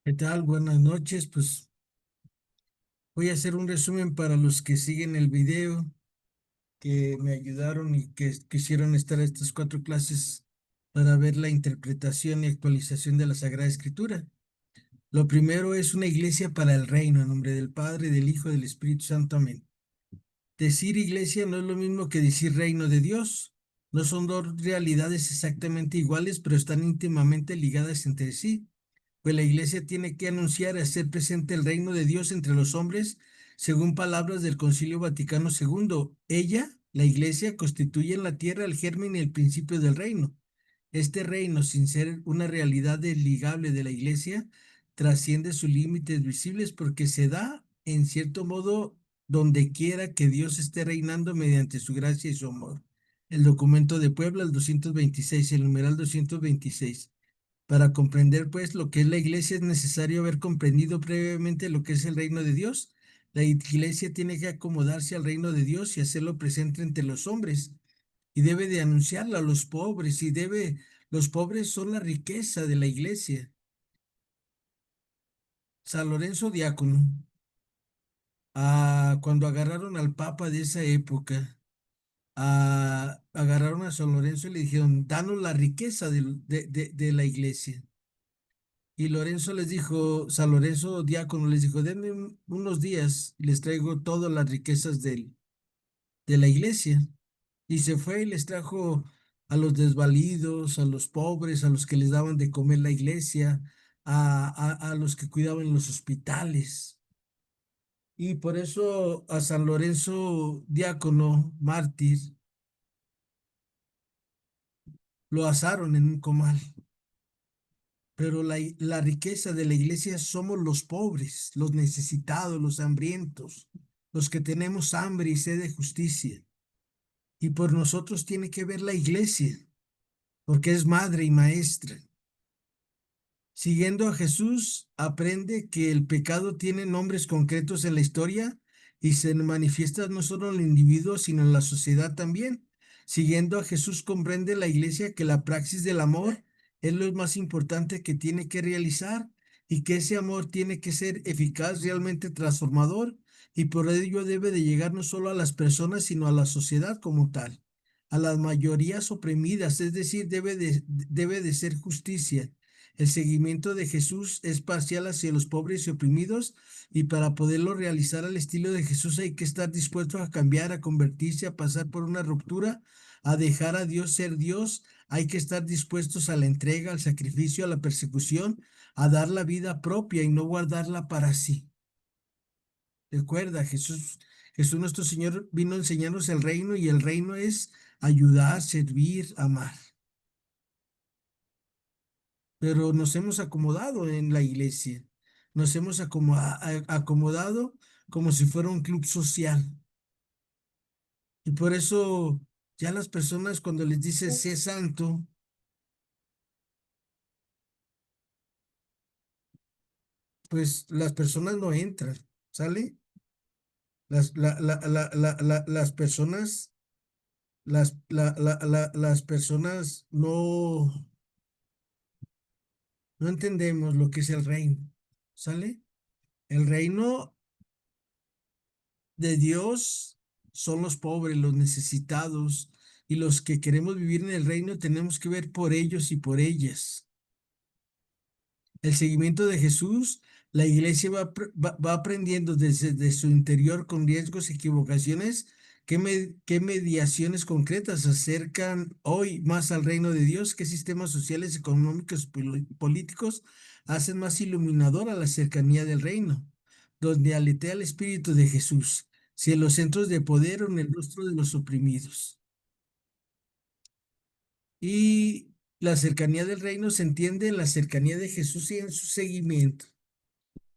¿Qué tal? Buenas noches. Pues voy a hacer un resumen para los que siguen el video, que me ayudaron y que quisieron estar a estas 4 clases para ver la interpretación y actualización de la Sagrada Escritura. Lo primero es una iglesia para el reino, en nombre del Padre, del Hijo y del Espíritu Santo. Amén. Decir iglesia no es lo mismo que decir reino de Dios. No son dos realidades exactamente iguales, pero están íntimamente ligadas entre sí. Pues la iglesia tiene que anunciar y hacer presente el reino de Dios entre los hombres, según palabras del Concilio Vaticano II. Ella, la iglesia, constituye en la tierra el germen y el principio del reino. Este reino, sin ser una realidad desligable de la iglesia, trasciende sus límites visibles porque se da, en cierto modo, donde quiera que Dios esté reinando mediante su gracia y su amor. El documento de Puebla, el 226, el numeral 226. Para comprender, pues, lo que es la iglesia, es necesario haber comprendido previamente lo que es el reino de Dios. La iglesia tiene que acomodarse al reino de Dios y hacerlo presente entre los hombres, y debe de anunciarlo a los pobres, los pobres son la riqueza de la iglesia. San Lorenzo Diácono, cuando agarraron al papa de esa época, agarraron a San Lorenzo y le dijeron, danos la riqueza de la iglesia. Y Lorenzo les dijo, San Lorenzo Diácono les dijo, denme unos días y les traigo todas las riquezas de la iglesia. Y se fue y les trajo a los desvalidos, a los pobres, a los que les daban de comer la iglesia, a los que cuidaban los hospitales. Y por eso a San Lorenzo Diácono, mártir, lo asaron en un comal. Pero la riqueza de la iglesia somos los pobres, los necesitados, los hambrientos, los que tenemos hambre y sed de justicia. Y por nosotros tiene que ver la iglesia, porque es madre y maestra. Siguiendo a Jesús, aprende que el pecado tiene nombres concretos en la historia y se manifiesta no solo en el individuo, sino en la sociedad también. Siguiendo a Jesús, comprende la iglesia que la praxis del amor es lo más importante que tiene que realizar, y que ese amor tiene que ser eficaz, realmente transformador, y por ello debe de llegar no solo a las personas, sino a la sociedad como tal, a las mayorías oprimidas, es decir, debe de ser justicia. El seguimiento de Jesús es parcial hacia los pobres y oprimidos, y para poderlo realizar al estilo de Jesús hay que estar dispuestos a cambiar, a convertirse, a pasar por una ruptura, a dejar a Dios ser Dios. Hay que estar dispuestos a la entrega, al sacrificio, a la persecución, a dar la vida propia y no guardarla para sí. Recuerda, Jesús nuestro Señor vino a enseñarnos el reino, y el reino es ayudar, servir, amar. Pero nos hemos acomodado en la iglesia, nos hemos acomodado como si fuera un club social. Y por eso ya las personas, cuando les dices sé santo, pues las personas no entran, ¿sale? Las personas, las personas no entendemos lo que es el reino, ¿sale? El reino de Dios son los pobres, los necesitados, y los que queremos vivir en el reino tenemos que ver por ellos y por ellas. El seguimiento de Jesús, la iglesia va aprendiendo desde su interior, con riesgos y equivocaciones, qué mediaciones concretas acercan hoy más al reino de Dios, qué sistemas sociales, económicos, políticos hacen más iluminadora la cercanía del reino, donde aletea el Espíritu de Jesús, si en los centros de poder o en el rostro de los oprimidos. Y la cercanía del reino se entiende en la cercanía de Jesús y en su seguimiento.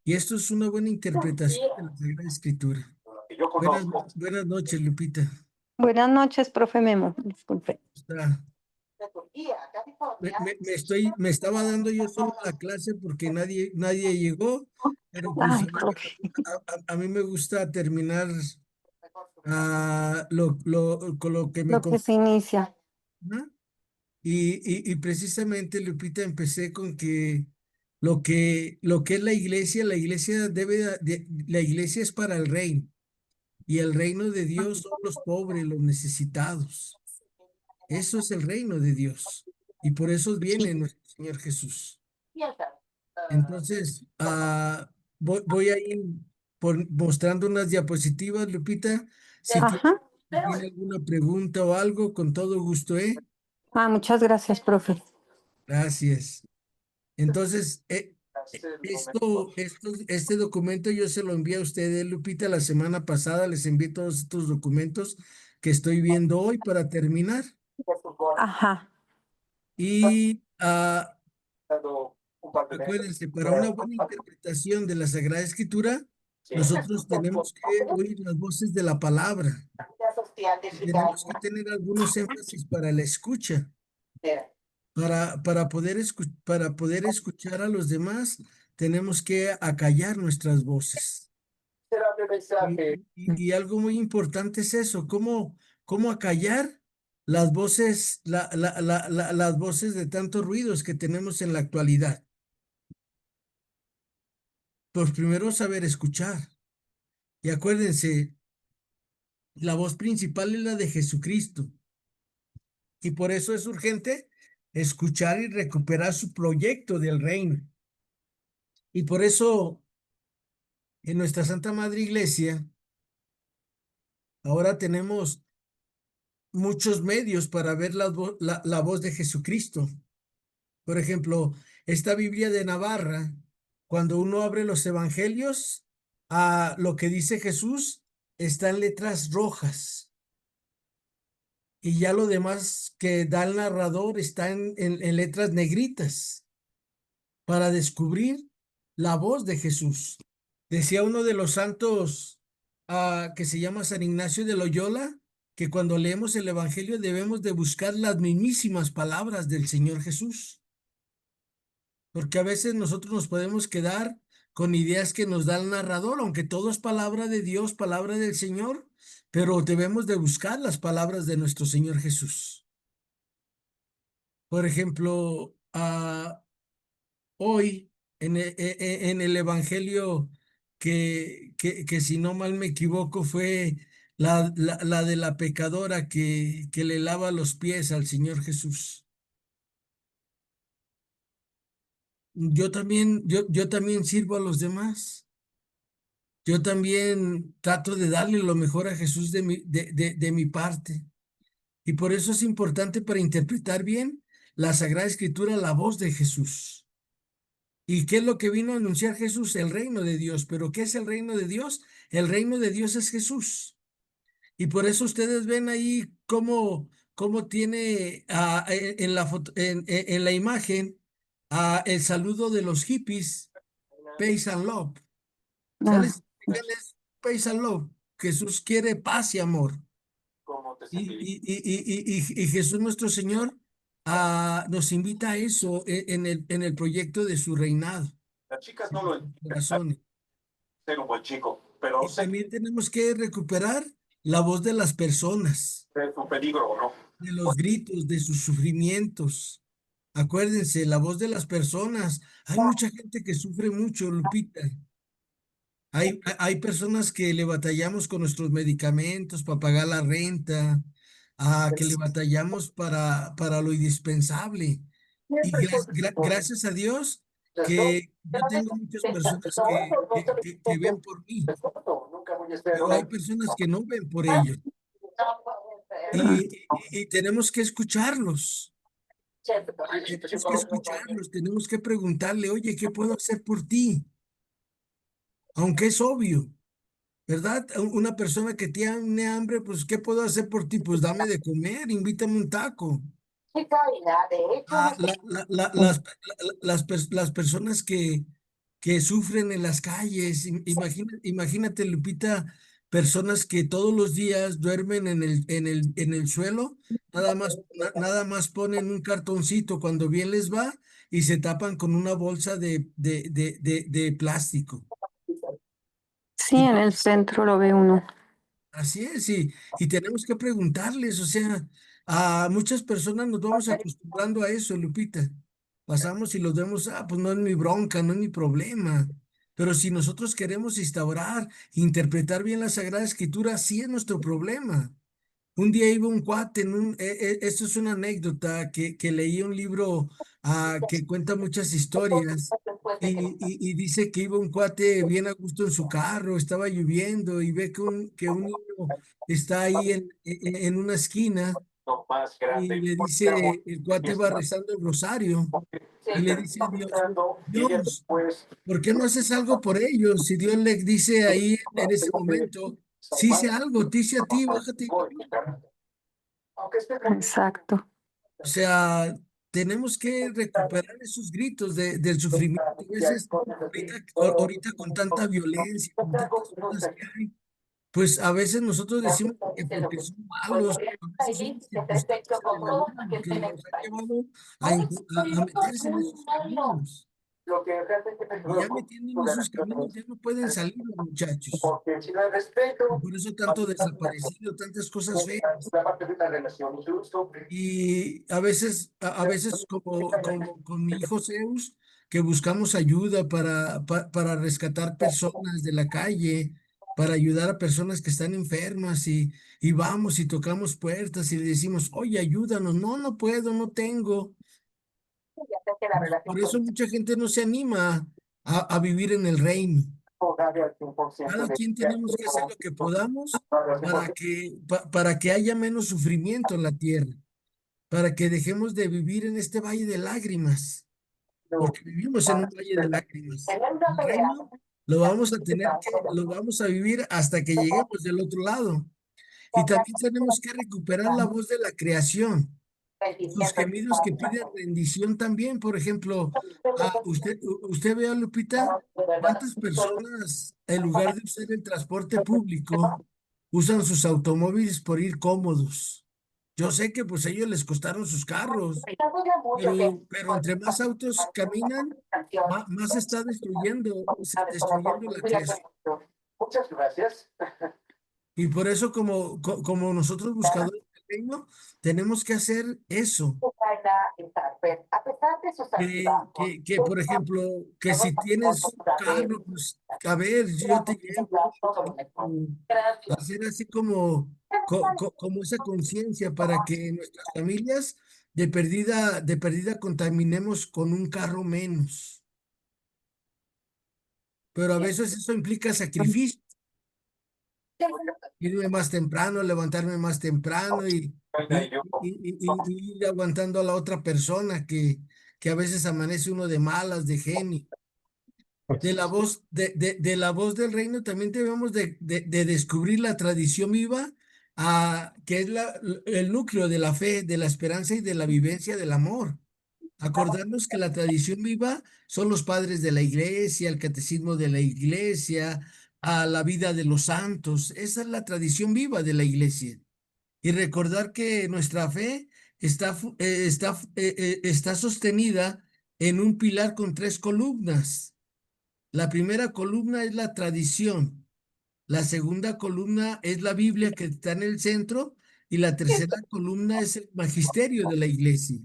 Y esto es una buena interpretación de la Sagrada Escritura. Buenas noches, Lupita. Buenas noches, profe Memo. Disculpe. Está- me estaba dando yo solo la clase porque nadie llegó, pero pues Ay, profe. a mí me gusta terminar con lo que me Lo que se inicia. confirma. Y precisamente, Lupita, empecé con que lo que es la iglesia la iglesia es para el reino, y el reino de Dios son los pobres, los necesitados. Eso es el reino de Dios. Y por eso viene nuestro Señor Jesús. Entonces, voy a ir mostrando unas diapositivas, Lupita. Si tiene, Ajá. si tiene alguna pregunta o algo, con todo gusto, ¿eh? Muchas gracias, profe. Gracias. Entonces, este documento yo se lo envié a ustedes, Lupita, la semana pasada. Les envié todos estos documentos que estoy viendo hoy para terminar. Ajá. Y acuérdense, para una buena interpretación de la Sagrada Escritura, nosotros tenemos que oír las voces de la palabra. Y tenemos que tener algunos énfasis para la escucha. Para poder escuchar a los demás, tenemos que acallar nuestras voces. Y algo muy importante es eso, cómo acallar las voces, las voces de tantos ruidos que tenemos en la actualidad. Pues primero saber escuchar. Y acuérdense, la voz principal es la de Jesucristo. Y por eso es urgente escuchar y recuperar su proyecto del reino. Y por eso en nuestra Santa Madre Iglesia ahora tenemos muchos medios para ver la voz de Jesucristo. Por ejemplo, esta Biblia de Navarra, cuando uno abre los evangelios, a lo que dice Jesús está en letras rojas. Y ya lo demás que da el narrador está en letras negritas para descubrir la voz de Jesús. Decía uno de los santos que se llama San Ignacio de Loyola, que cuando leemos el Evangelio debemos de buscar las mismísimas palabras del Señor Jesús, porque a veces nosotros nos podemos quedar con ideas que nos da el narrador, aunque todo es palabra de Dios, palabra del Señor, pero debemos de buscar las palabras de nuestro Señor Jesús. Por ejemplo, hoy en el Evangelio que si no mal me equivoco fue la de la pecadora que le lava los pies al Señor Jesús. Yo también sirvo a los demás. Yo también trato de darle lo mejor a Jesús de mi parte. Y por eso es importante para interpretar bien la Sagrada Escritura, la voz de Jesús. ¿Y qué es lo que vino a anunciar Jesús? El reino de Dios. ¿Pero qué es el reino de Dios? El reino de Dios es Jesús. Y por eso ustedes ven ahí cómo tiene en la en la imagen el saludo de los hippies, Peace and Love. Ah, ¿Sabes? Es Peace and Love. Jesús quiere paz y amor. Y Jesús nuestro Señor nos invita a eso en el proyecto de su reinado en nuestros corazones. Ser un buen chico, pero Y sé también tenemos que recuperar la voz de las personas, que es un peligro o no. de los gritos, de sus sufrimientos. Acuérdense, la voz de las personas. Hay mucha gente que sufre mucho, Lupita. Hay personas que le batallamos con nuestros medicamentos para pagar la renta, que le batallamos para lo indispensable. Y gracias a Dios que yo tengo muchas personas que ven por mí, Nunca voy a ser pero hay una... personas que no ven por ellos. Y tenemos que escucharlos, tenemos que escucharlos, tenemos que preguntarle, oye, ¿qué puedo hacer por ti? Aunque es obvio, ¿verdad? Una persona que tiene hambre, pues, ¿qué puedo hacer por ti? Pues dame de comer, invítame un taco. De hecho, no sé. Las personas que sufren en las calles, imagínate, Lupita, personas que todos los días duermen en el suelo, nada más ponen un cartoncito cuando bien les va y se tapan con una bolsa de plástico. sí, Y en el centro lo ve uno. así es, y tenemos que preguntarles, o sea, a muchas personas nos vamos acostumbrando a eso, Lupita. pasamos y los vemos, pues no es mi bronca, no es mi problema. Pero si nosotros queremos instaurar, interpretar bien la Sagrada Escritura, sí es nuestro problema. Un día iba un cuate esto es una anécdota que leí un libro que cuenta muchas historias y dice que iba un cuate bien a gusto en su carro, estaba lloviendo y ve que un niño está ahí en una esquina Lo más y grande. le dice, el cuate iba rezando el rosario y le dice a Dios, Y ya Dios, después, ¿por qué no haces algo por ellos? Si Dios le dice ahí en ese momento, sí hice algo, te hice a ti, bájate y camina. aunque esté Exacto. O sea, tenemos que recuperar esos gritos del sufrimiento. A veces, ahorita con tanta violencia, con tantas cosas que hay, pues a veces nosotros decimos que porque son malos, a veces son las circunstancias de la vida lo que los han llevado a meterse en esos caminos. lo que realmente me Y ya preocupa metiendo en con la esos relación caminos ya no pueden salir los muchachos. porque si no hay Y respeto, por eso tanto desaparecido, tantas cosas feas. la parte de una relación, incluso Y a veces como con mi hijo Zeus, que buscamos ayuda para rescatar personas de la calle, para ayudar a personas que están enfermas y vamos y tocamos puertas y le decimos, oye, ayúdanos. No, no puedo, no tengo. ya sé que la relación Por eso mucha gente no se anima a vivir en el reino. darle al 100% Cada de quien tenemos que hacer lo que podamos para que haya menos sufrimiento en la tierra, para que dejemos de vivir en este valle de lágrimas, porque vivimos en un valle de lágrimas. tener una El pelea, reino lo vamos a vivir hasta que lleguemos del otro lado. Y también tenemos que recuperar la voz de la creación, sus gemidos que piden rendición también. Por ejemplo, usted ve a Lupita, ¿cuántas personas en lugar de usar el transporte público usan sus automóviles por ir cómodos? Yo sé que pues ellos les costaron sus carros, pero entre más autos caminan, más se está destruyendo la creación. Muchas gracias. Y por eso como nosotros buscadores del reino, tenemos que hacer eso. A pesar de sus altibajos, Por ejemplo, que si tienes un carro, pues, a ver, yo te llevo, o hacer así como esa conciencia para que nuestras familias de perdida contaminemos con un carro menos. Pero a veces eso implica sacrificio, irme más temprano, levantarme más temprano Oiga, y yo, y ir aguantando a la otra persona que a veces amanece uno de malas, de genio. De la voz del reino también debemos de descubrir la tradición viva, que es el núcleo de la fe, de la esperanza y de la vivencia del amor. Acordarnos que la tradición viva son los padres de la iglesia, el catecismo de la iglesia, a la vida de los santos. Esa es la tradición viva de la iglesia. Y recordar que nuestra fe está sostenida en un pilar con tres columnas. La primera columna es la tradición, la segunda columna es la Biblia que está en el centro y la tercera columna es el magisterio de la iglesia.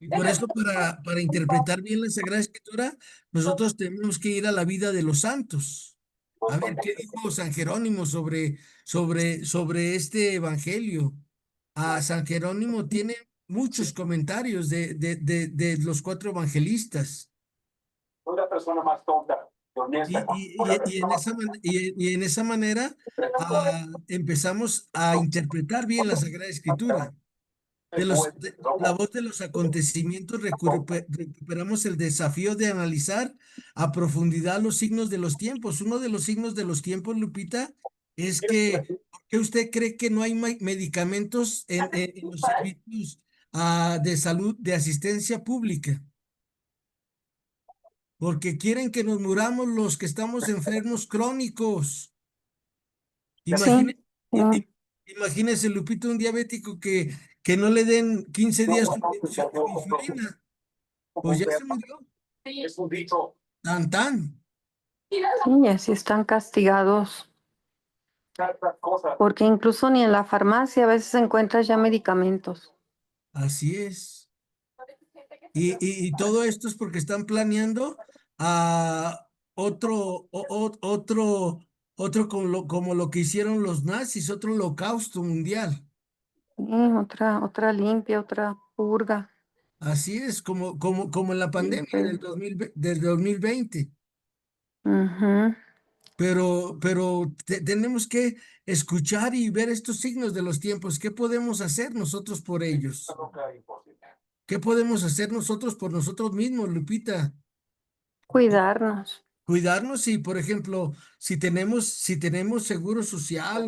Y por eso para interpretar bien la Sagrada Escritura, nosotros tenemos que ir a la vida de los santos. A ver, ¿qué dijo San Jerónimo sobre este evangelio? San Jerónimo tiene muchos comentarios de los cuatro evangelistas. soy la persona más tonta y Y, honesta. y, y, y en esa manera empezamos a interpretar bien la Sagrada Escritura. De la voz de los acontecimientos recuperamos el desafío de analizar a profundidad los signos de los tiempos. Uno de los signos de los tiempos, Lupita, es ¿por qué usted cree que no hay medicamentos en los servicios de salud, de asistencia pública? Porque quieren que nos muramos los que estamos enfermos crónicos. Sí. Imagine, i- i- imagínese, Lupito, un diabético que no le den 15 días su insulina. Pues ya se murió. Es un dicho. Tan, tan. Sí, así están castigados, Tantas cosas. porque incluso ni en la farmacia a veces encuentras ya medicamentos. Así es. Y todo esto es porque están planeando a otro como lo que hicieron los nazis, otro holocausto mundial. Sí, otra limpia, otra purga. Así es, como en la Sí, pandemia del 2020. ujú. Pero tenemos que escuchar y ver estos signos de los tiempos. ¿Qué podemos hacer nosotros por ellos? ¿Qué podemos hacer nosotros por nosotros mismos, Lupita? Cuidarnos. Cuidarnos y, por ejemplo, si tenemos seguro social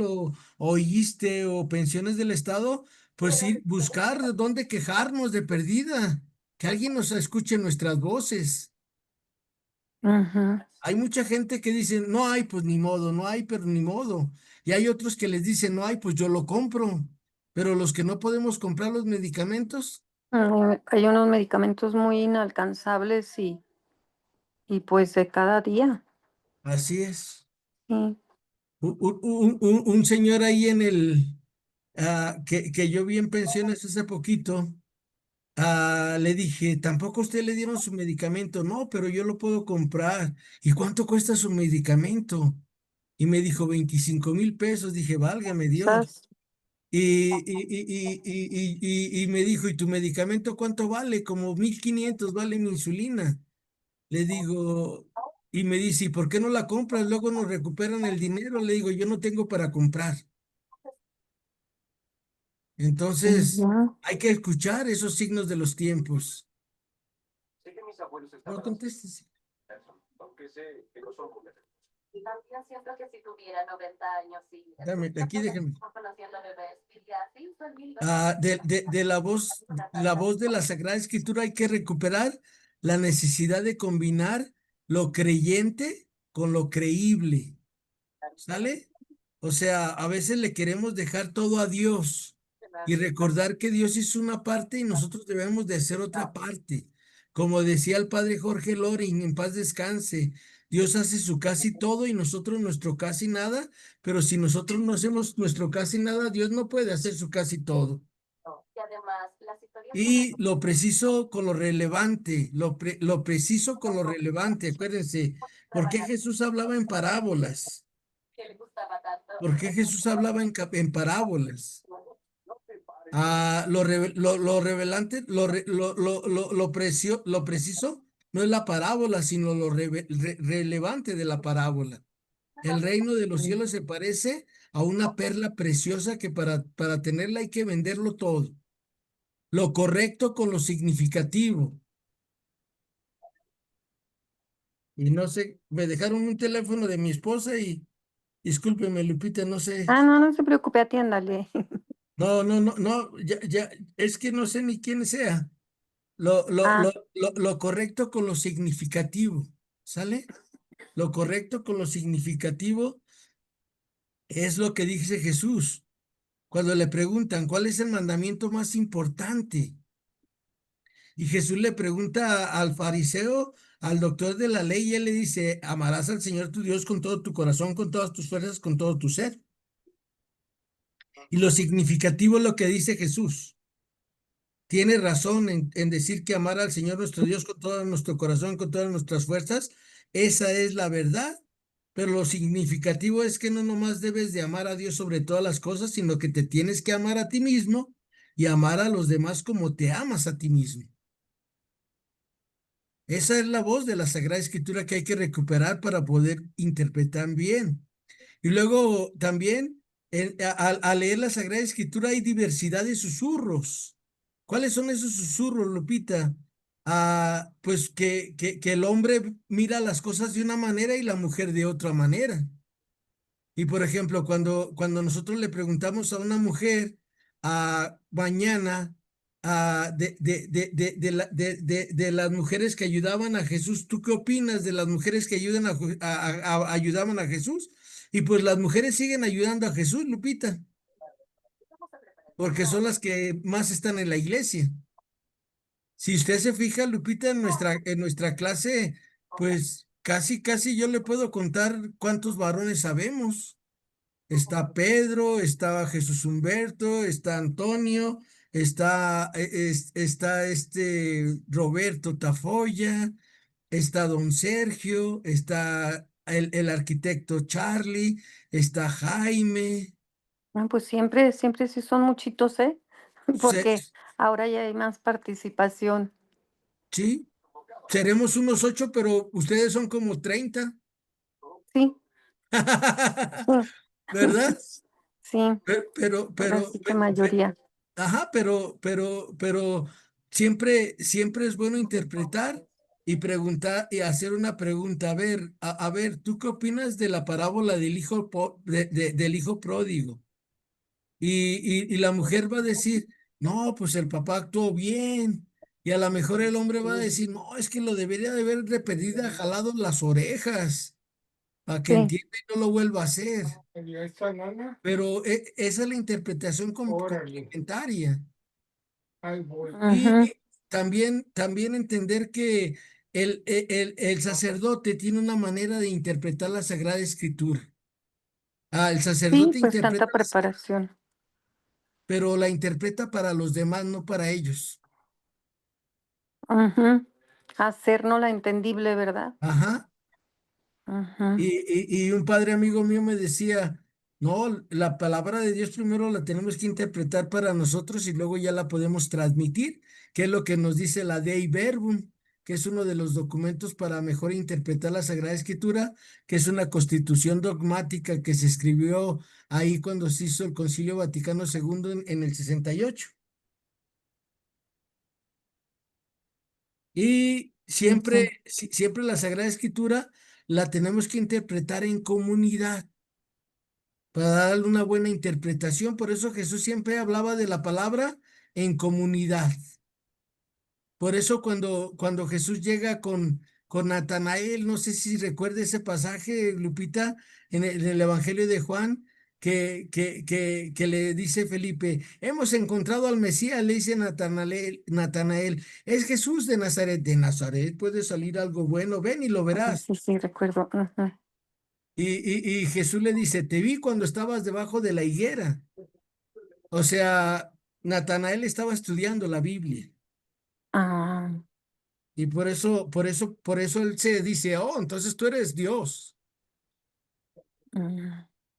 o ISSSTE o pensiones del Estado, pues ir buscar dónde quejarnos de perdida, que alguien nos escuche nuestras voces. Ujú. Hay mucha gente que dice, no hay, pues ni modo, no hay, pero ni modo. Y hay otros que les dicen, no hay, pues yo lo compro. Pero los que no podemos comprar los medicamentos, Hay unos medicamentos muy inalcanzables y pues de cada día. así es. Sí. Un señor ahí que yo vi en pensiones hace poquito, le dije, ¿tampoco a usted le dieron su medicamento? No, pero yo lo puedo comprar. ¿Y cuánto cuesta su medicamento? Y me dijo 25,000 pesos. Dije, válgame Dios. Sas. Y me dijo, ¿y tu medicamento cuánto vale? Como 1,500 vale mi insulina. Le digo, y me dice, ¿y por qué no la compras? Luego nos recuperan el dinero. Le digo, yo no tengo para comprar. Entonces, Ujú. hay que escuchar esos signos de los tiempos. No contestes. Y también siento que si tuviera 90 años y Dame, aquí déjame. conociendo bebés, diría, sí, son mil De la voz de la Sagrada Escritura hay que recuperar la necesidad de combinar lo creyente con lo creíble. ¿Sale? O sea, a veces le queremos dejar todo a Dios y recordar que Dios hizo una parte y nosotros debemos de hacer otra parte. Como decía el padre Jorge Loring, en paz descanse, Dios hace su casi todo y nosotros nuestro casi nada, pero si nosotros no hacemos nuestro casi nada, Dios no puede hacer su casi todo. y además las historias Y lo preciso con lo relevante, lo preciso con lo relevante, acuérdense, ¿por qué Jesús hablaba en parábolas? que le gustaba tanto. ¿Por qué Jesús hablaba en parábolas? Lo revelante, lo preciso no es la parábola, sino lo relevante de la parábola. El reino de los cielos se parece a una perla preciosa que para tenerla hay que venderlo todo. Lo correcto con lo significativo. Y no sé, me dejaron un teléfono de mi esposa y discúlpeme, Lupita, no sé. Ah, no, no se preocupe, atiéndale. No, no, no, no, ya, es que no sé ni quién sea. Ah, Lo correcto con lo significativo, ¿sale? Lo correcto con lo significativo es lo que dice Jesús. Cuando le preguntan, ¿cuál es el mandamiento más importante? Y Jesús le pregunta al fariseo, al doctor de la ley, y él le dice, amarás al Señor tu Dios con todo tu corazón, con todas tus fuerzas, con todo tu ser. Y lo significativo es lo que dice Jesús. Tiene razón en decir que amar al Señor nuestro Dios con todo nuestro corazón, con todas nuestras fuerzas. Esa es la verdad. Pero lo significativo es que no nomás debes de amar a Dios sobre todas las cosas, sino que te tienes que amar a ti mismo y amar a los demás como te amas a ti mismo. Esa es la voz de la Sagrada Escritura que hay que recuperar para poder interpretar bien. Y luego también, al leer la Sagrada Escritura hay diversidad de susurros. ¿Cuáles son esos susurros, Lupita? Pues que el hombre mira las cosas de una manera y la mujer de otra manera. Y por ejemplo, cuando nosotros le preguntamos a una mujer mañana de las mujeres que ayudaban a Jesús, ¿tú qué opinas de las mujeres que ayudaban a Jesús? Y pues las mujeres siguen ayudando a Jesús, Lupita, porque son las que más están en la iglesia. Si usted se fija, Lupita, en nuestra clase, pues casi, casi yo le puedo contar cuántos varones sabemos. Está Pedro, está Jesús Humberto, está Antonio, está Roberto Tafoya, está don Sergio, está el arquitecto Charlie, está Jaime. Ah, pues siempre, siempre sí son muchitos, ¿eh? Se- Porque ahora ya hay más participación. sí, seremos unos 8, pero ustedes son como 30. Sí, sí, ¿Verdad? sí, ahora sí que mayoría. Ajá, pero siempre es bueno interpretar y preguntar y hacer una pregunta. A ver, ¿tú qué opinas de la parábola del del hijo pródigo? Y la mujer va a decir, no, pues el papá actuó bien. Y a lo mejor el hombre va a decir, no, es que lo debería de haber repetido, jalado las orejas para que Sí, entienda y no lo vuelva a hacer. ¿Y esta nana? Pero esa es la interpretación Órale, complementaria. ahí voy. ujú, Y también entender que el sacerdote tiene una manera de interpretar la Sagrada Escritura. El sí, sacerdote pues tanta interpreta, preparación. pero la interpreta para los demás, no para ellos. Ujú. Hacernos la entendible, ¿verdad? Ajá. Ujú. Y un padre amigo mío me decía, no, la palabra de Dios primero la tenemos que interpretar para nosotros y luego ya la podemos transmitir, que es lo que nos dice la Dei Verbum, que es uno de los documentos para mejor interpretar la Sagrada Escritura, que es una constitución dogmática que se escribió ahí cuando se hizo el Concilio Vaticano II en el 68. Y Sí, sí. siempre la Sagrada Escritura la tenemos que interpretar en comunidad para darle una buena interpretación. Por eso Jesús siempre hablaba de la palabra en comunidad. Por eso cuando Jesús llega con Natanael, no sé si recuerda ese pasaje, Lupita, en el Evangelio de Juan, que le dice Felipe, hemos encontrado al Mesías, le dice Natanael, es Jesús de Nazaret puede salir algo bueno, ven y lo Ah, verás. sí, sí, recuerdo. Ujú. Y Jesús le dice, te vi cuando estabas debajo de la higuera. O sea, Natanael estaba estudiando la Biblia Ah, y por eso él se dice, oh, entonces tú eres Dios, mm.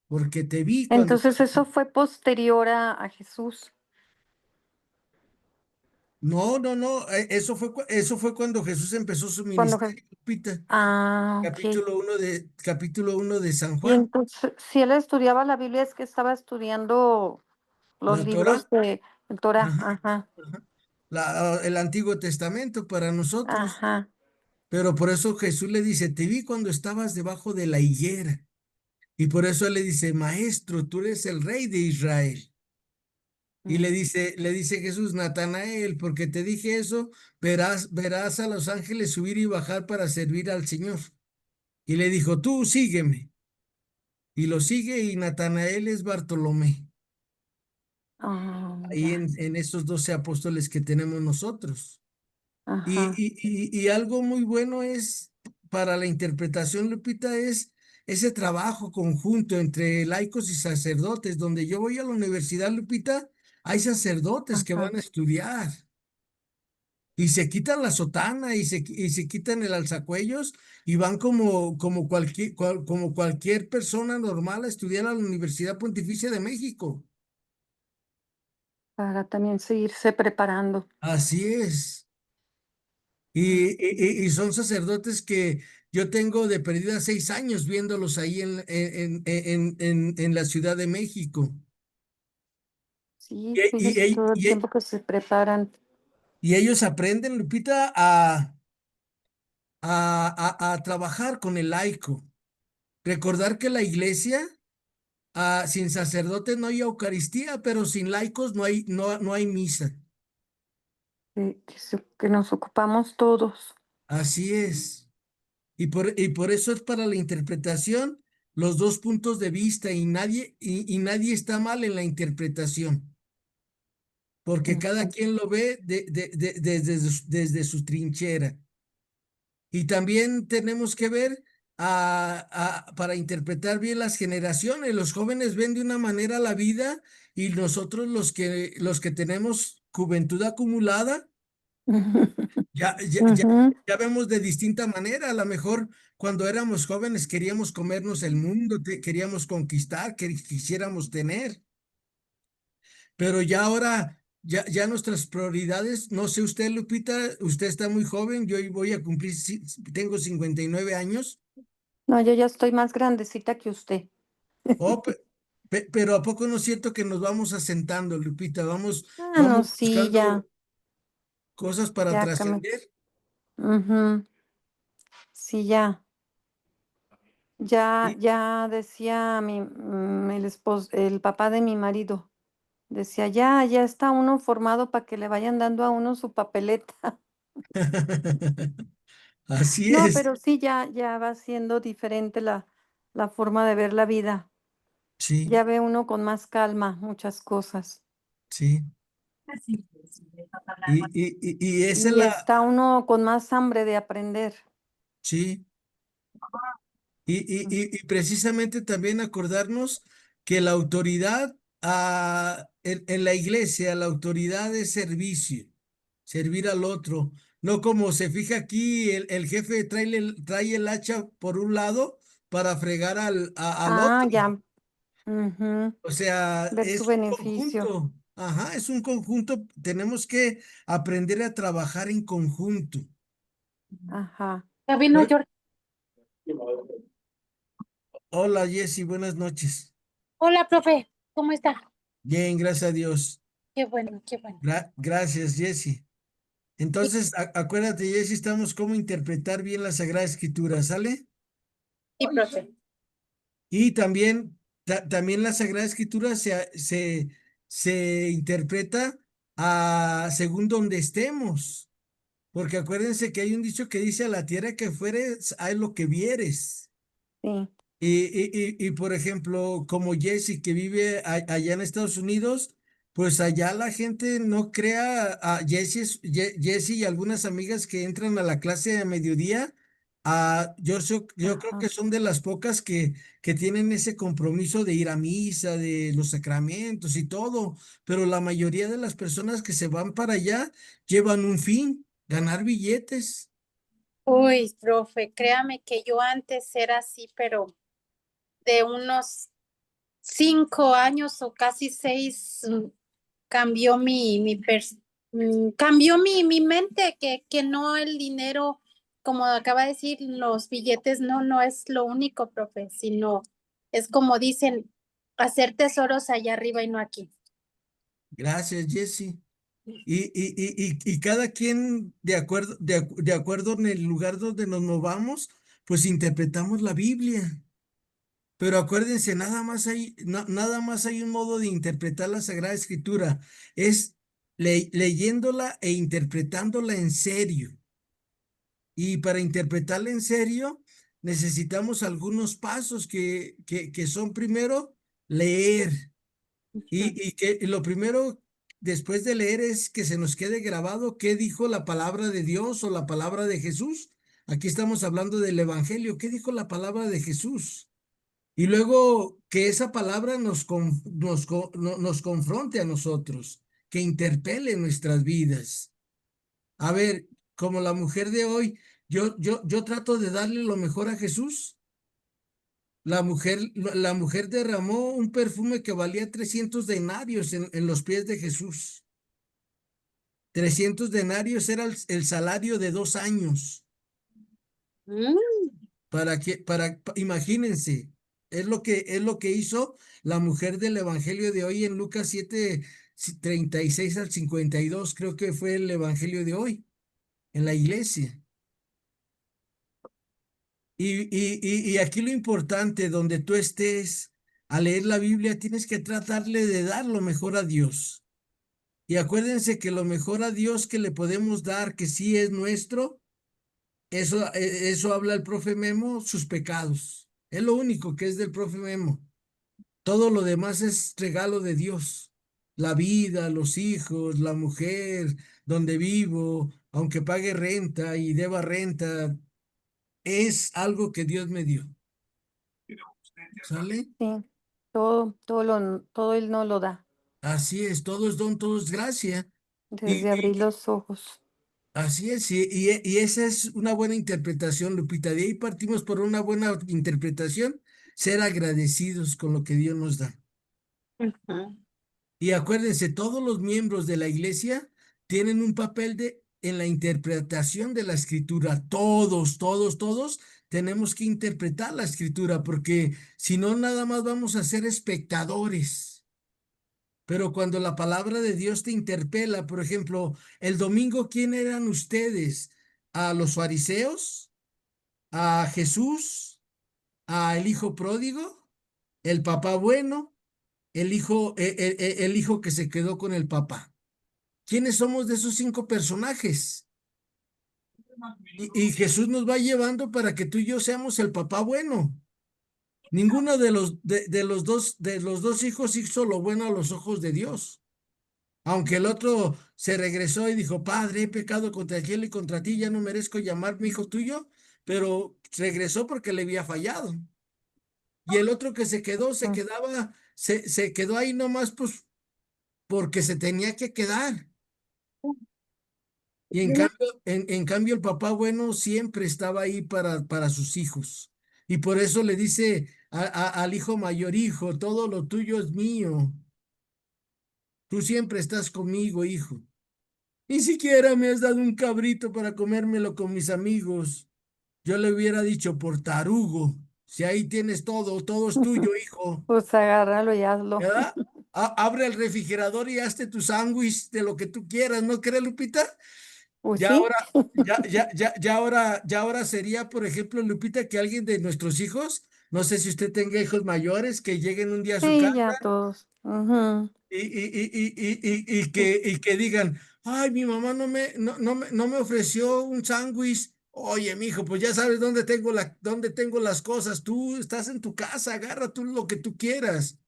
porque te vi cuando... Entonces eso fue posterior a Jesús, No, no, no, eso fue cuando Jesús empezó su cuando ministerio, Lupita. ok. Capítulo 1 de San Y Juan, entonces, si él estudiaba la Biblia, es que estaba estudiando los la Torá, libros de el Torah. ajá, Ajá, ajá, el Antiguo Testamento para nosotros. ajá. Pero por eso Jesús le dice, te vi cuando estabas debajo de la higuera. Y por eso él le dice, maestro, tú eres el rey de Israel. Y le Mm. dice, le dice Jesús, Natanael, porque te dije eso, verás a los ángeles subir y bajar para servir al Señor. Y le dijo, tú sígueme. Y lo sigue y Natanael es Bartolomé. Ah, Ahí en, ya. en esos 12 apóstoles que tenemos nosotros. Y, Ajá, y, y algo muy bueno es, para la interpretación, Lupita, es ese trabajo conjunto entre laicos y sacerdotes. Donde yo voy a la universidad, Lupita, hay sacerdotes que ajá. van a estudiar y se quitan la sotana y se quitan el alzacuellos y van como cualquier persona normal a estudiar a la Universidad Pontificia de México. Para también seguirse preparando. Así es. Y, Mm. y- y son sacerdotes que yo tengo de perdida 6 años viéndolos ahí en la Ciudad de México. Sí, Y, y- fíjese y- todo el y- tiempo que se preparan. y ellos aprenden, Lupita, a trabajar con el laico. Recordar que la iglesia, sin sacerdotes no hay Eucaristía, pero sin laicos no hay misa. Que nos ocupamos todos. Así es. Y por eso es para la interpretación los dos puntos de vista y nadie está mal en la interpretación, porque cada Ujú. quien lo ve desde su trinchera. Y también tenemos que ver para interpretar bien las generaciones. Los jóvenes ven de una manera la vida y nosotros los que tenemos juventud acumulada, ya, ya, ya, Ujú. ya vemos de distinta manera. A lo mejor cuando éramos jóvenes queríamos comernos el mundo, queríamos conquistar, quisiéramos tener, pero ya ahora, ya nuestras prioridades, no sé usted, Lupita, usted está muy joven, yo voy a cumplir, tengo 59 años. No, yo ya estoy más grandecita que usted. Oh, pero ¿a poco no es cierto que nos vamos asentando, Lupita? Vamos, Ah, no, vamos sí, ya, buscando cosas para ya que me... trascender. Ujú. Sí, ya. Ya, Y- ya decía el esposo, el papá de mi marido, decía, ya, ya está uno formado para que le vayan dando a uno su papeleta. Así No, es. pero sí, ya, ya va siendo diferente la forma de ver la vida. Sí, Ya ve uno con más calma muchas cosas. sí. Y esa es Y la, está uno con más hambre de aprender. sí. Y precisamente también acordarnos que la autoridad en la iglesia, la autoridad es servicio, servir al otro. No como se fija aquí, el jefe trae el hacha por un lado para fregar al Ah, otro. ya. Ujú. O sea, Ver su es un beneficio. conjunto. Ajá, es un conjunto. Tenemos que aprender a trabajar en conjunto. Ajá. Ya vino Por- George. Hola, Jessy, buenas noches. Hola, profe, ¿cómo está? Bien, gracias a Dios. Qué bueno, qué bueno. Gracias, Jessy. Y, Entonces, acuérdate, Jessy, estamos cómo interpretar bien la Sagrada Escritura, ¿sale? y profe. Y también, también la Sagrada Escritura se interpreta según donde estemos. Porque acuérdense que hay un dicho que dice: a la tierra que fueres, hay lo que vieres. Sí. Por ejemplo, como Jesse, que vive allá en Estados Unidos, pues allá la gente no crea a Jesse y algunas amigas que entran a la clase a mediodía. Yo creo que Ajá. son de las pocas que tienen ese compromiso de ir a misa, de los sacramentos y todo, pero la mayoría de las personas que se van para allá llevan un fin: ganar billetes. Uy, profe, créame que yo antes era así, pero de unos 5 años o casi 6, cambió cambió mi mente, que no el dinero, como acaba de decir, los billetes no es lo único, profe, sino es como dicen, hacer tesoros allá arriba y no aquí. Gracias, Jesse. Y cada quien, de acuerdo en el lugar donde nos movamos, pues interpretamos la Biblia. Pero acuérdense, nada más hay un modo de interpretar la Sagrada Escritura: es leyéndola e interpretándola en serio. Y para interpretarla en serio, necesitamos algunos pasos que son: primero, leer. Y que lo primero después de leer es que se nos quede grabado qué dijo la palabra de Dios o la palabra de Jesús. Aquí estamos hablando del Evangelio. ¿Qué dijo la palabra de Jesús? Y luego que esa palabra nos confronte a nosotros, que interpele nuestras vidas. A ver, como la mujer de hoy, yo trato de darle lo mejor a Jesús. La mujer derramó un perfume que valía 300 denarios en los pies de Jesús. 300 denarios era el salario de 2 años. Mm. Imagínense, es lo que hizo la mujer del Evangelio de hoy en Lucas 7, 36 al 52. Creo que fue el Evangelio de hoy en la iglesia. Y aquí lo importante, donde tú estés a leer la Biblia, tienes que tratarle de dar lo mejor a Dios. Y acuérdense que lo mejor a Dios que le podemos dar, que sí es nuestro, eso habla el profe Memo: sus pecados. Es lo único que es del profe Memo. Todo lo demás es regalo de Dios. La vida, los hijos, la mujer, donde vivo, aunque pague renta y deba renta, es algo que Dios me dio. ¿Sale? Sí, todo Él nos lo da, Así es, todo es don, todo es gracia. desde Y abrir los ojos. así es, y esa es una buena interpretación, Lupita. De ahí partimos por una buena interpretación, ser agradecidos con lo que Dios nos da. Ujú. Y acuérdense, todos los miembros de la iglesia tienen un papel en la interpretación de la escritura. Todos, todos, todos tenemos que interpretar la escritura, porque si no, nada más vamos a ser espectadores. Pero cuando la palabra de Dios te interpela, por ejemplo, el domingo, ¿quién eran ustedes? ¿A los fariseos? ¿A Jesús? ¿A el hijo pródigo? ¿El papá bueno? El hijo que se quedó con el papá. ¿Quiénes somos de esos 5 personajes? Y Jesús nos va llevando para que tú y yo seamos el papá bueno. Ninguno de los dos hijos hizo lo bueno a los ojos de Dios. Aunque el otro se regresó y dijo, Padre, he pecado contra el cielo y contra ti, ya no merezco llamarme hijo tuyo, pero regresó porque le había fallado. Y el otro que se quedó, Mm, se quedó ahí nomás, pues, porque se tenía que quedar. Y en cambio, el papá bueno siempre estaba ahí para sus hijos. Y por eso le dice al hijo mayor, hijo, todo lo tuyo es mío. Tú siempre estás conmigo, hijo. Ni siquiera me has dado un cabrito para comérmelo con mis amigos. Yo le hubiera dicho por tarugo. Si ahí tienes todo, todo es tuyo, hijo. Pues agárralo y hazlo. ¿Verdad? Abre el refrigerador y hazte tu sándwich de lo que tú quieras, ¿no crees, Lupita? Pues Ya sí, ahora, ya ahora sería, por ejemplo, Lupita, que alguien de nuestros hijos, no sé si usted tenga hijos mayores, que lleguen un día a su sí, casa ya todos. Ujú. y que digan, ay, mi mamá no me ofreció un sándwich. Oye, mijo, pues ya sabes dónde tengo las cosas. Tú estás en tu casa, agarra tú lo que tú quieras.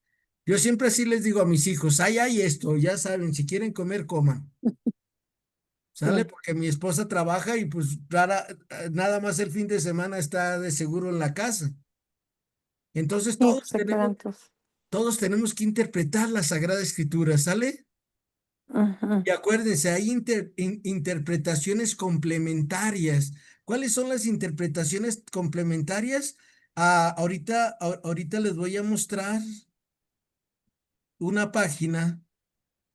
Yo siempre así les digo a mis hijos, ay, hay esto, ya saben, si quieren comer, coman. ¿Sale? Sí, Porque mi esposa trabaja y pues nada más el fin de semana está de seguro en la casa. Entonces sí, pues se quedan todos. todos tenemos que interpretar la Sagrada Escritura, ¿sale? Ujú. Y acuérdense, hay interpretaciones complementarias. ¿Cuáles son las interpretaciones complementarias? Ahorita les voy a mostrar una página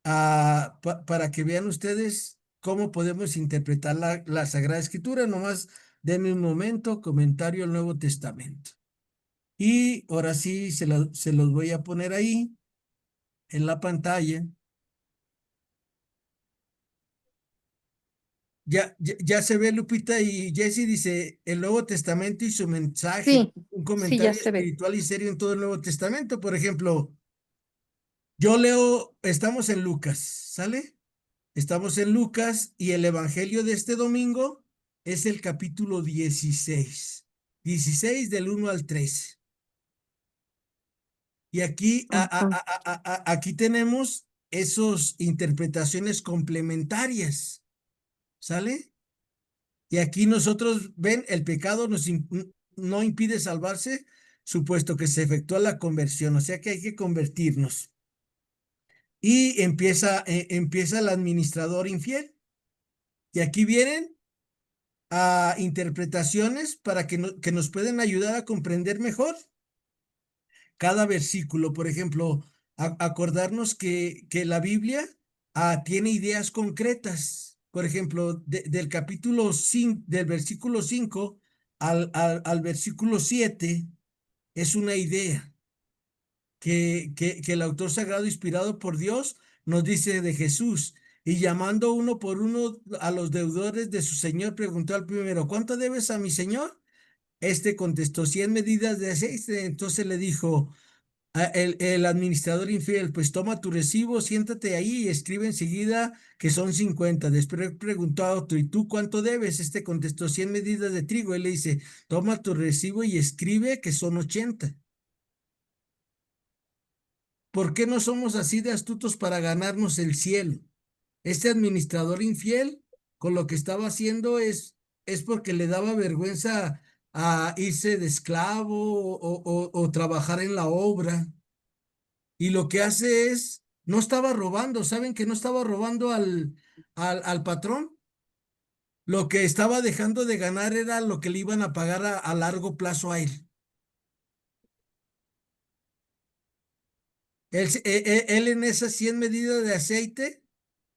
para que vean ustedes cómo podemos interpretar la Sagrada Escritura. Nomás denme un momento, comentario al Nuevo Testamento. Y ahora sí, se los voy a poner ahí en la pantalla. Ya se ve, Lupita, y Jesse dice, el Nuevo Testamento y su mensaje, Sí, un sí, ya comentario se ve. espiritual y serio en todo el Nuevo Testamento. Por ejemplo, yo leo, estamos en Lucas, ¿sale? Estamos en Lucas y el Evangelio de este domingo es el capítulo 16 del 1 al 13. Y aquí, Ujú. aquí tenemos esas interpretaciones complementarias, ¿sale? Y aquí nosotros, ven, el pecado no impide salvarse, supuesto que se efectúa la conversión, o sea que hay que convertirnos. Y empieza el administrador infiel. Y aquí vienen a interpretaciones para que nos pueden ayudar a comprender mejor cada versículo. Por ejemplo, acordarnos que la Biblia tiene ideas concretas. Por ejemplo, del capítulo 5, del versículo 5 al versículo 7 es una idea que el autor sagrado inspirado por Dios nos dice de Jesús. Y llamando uno por uno a los deudores de su señor, preguntó al primero, ¿cuánto debes a mi señor? Este contestó, 100 medidas de aceite. Entonces le dijo el administrador infiel, pues toma tu recibo, siéntate ahí y escribe enseguida que son 50. Después preguntó a otro, ¿y tú cuánto debes? Este contestó, 100 medidas de trigo. Él le dice, toma tu recibo y escribe que son 80. ¿Por qué no somos así de astutos para ganarnos el cielo? Este administrador infiel, con lo que estaba haciendo es porque le daba vergüenza a irse de esclavo o trabajar en la obra. Y lo que hace es, no estaba robando, ¿saben que no estaba robando al patrón? Lo que estaba dejando de ganar era lo que le iban a pagar a largo plazo a él. Él en esas 100 medidas de aceite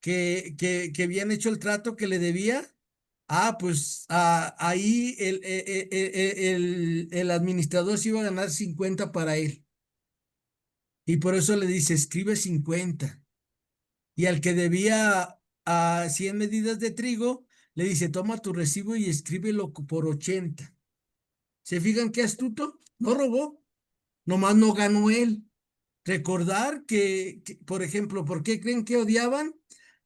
que habían hecho el trato que le debía, pues ahí el administrador se iba a ganar 50 para él. Y por eso le dice, escribe 50. Y al que debía a 100 medidas de trigo, le dice, toma tu recibo y escríbelo por 80. ¿Se fijan qué astuto? No robó, nomás no ganó él. Recordar por ejemplo, ¿por qué creen que odiaban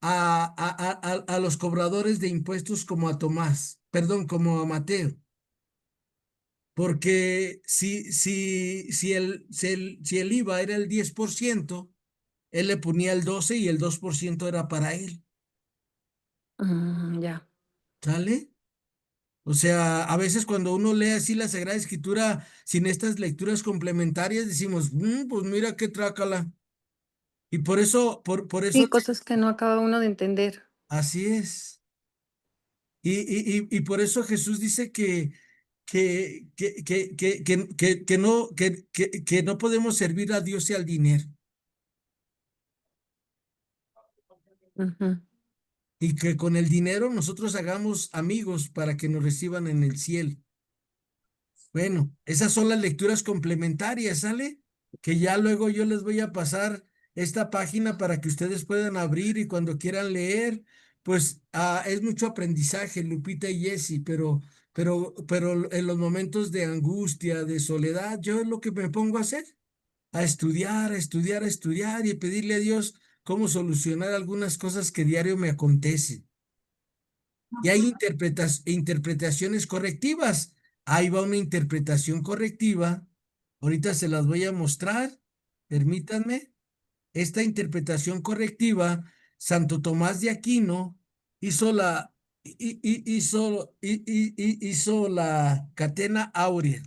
a los cobradores de impuestos como a Tomás? Perdón, como a Mateo. Porque si el IVA era el 10%, él le ponía el 12 y el 2% era para él. Ya. ¿Sale? O sea, a veces cuando uno lee así la Sagrada Escritura sin estas lecturas complementarias, decimos, pues mira qué trácala. Y por eso, por Sí, eso, cosas que no acaba uno de entender. así es. Y por eso Jesús dice que no podemos servir a Dios y al dinero. Ujú. Y que con el dinero nosotros hagamos amigos para que nos reciban en el cielo. Bueno, esas son las lecturas complementarias, ¿sale? Que ya luego yo les voy a pasar esta página para que ustedes puedan abrir y cuando quieran leer, pues es mucho aprendizaje, Lupita y Jessy, pero en los momentos de angustia, de soledad, yo es lo que me pongo a hacer, a estudiar, a estudiar, a estudiar y pedirle a Dios cómo solucionar algunas cosas que diario me acontecen. Y hay interpretaciones correctivas. Ahí va una interpretación correctiva. Ahorita se las voy a mostrar. Permítanme. Esta interpretación correctiva, Santo Tomás de Aquino hizo hizo la catena áurea.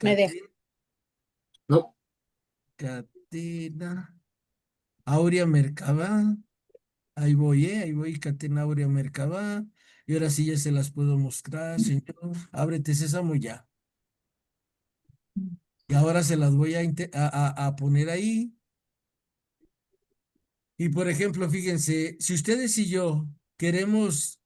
Me deja. No. Catena áurea Merkabah. Ahí voy, Catena Áurea Merkabah. Y ahora sí ya se las puedo mostrar, señor. Ábrete, Sésamo, ya. Y ahora se las voy a poner ahí. Y por ejemplo, fíjense, si ustedes y yo queremos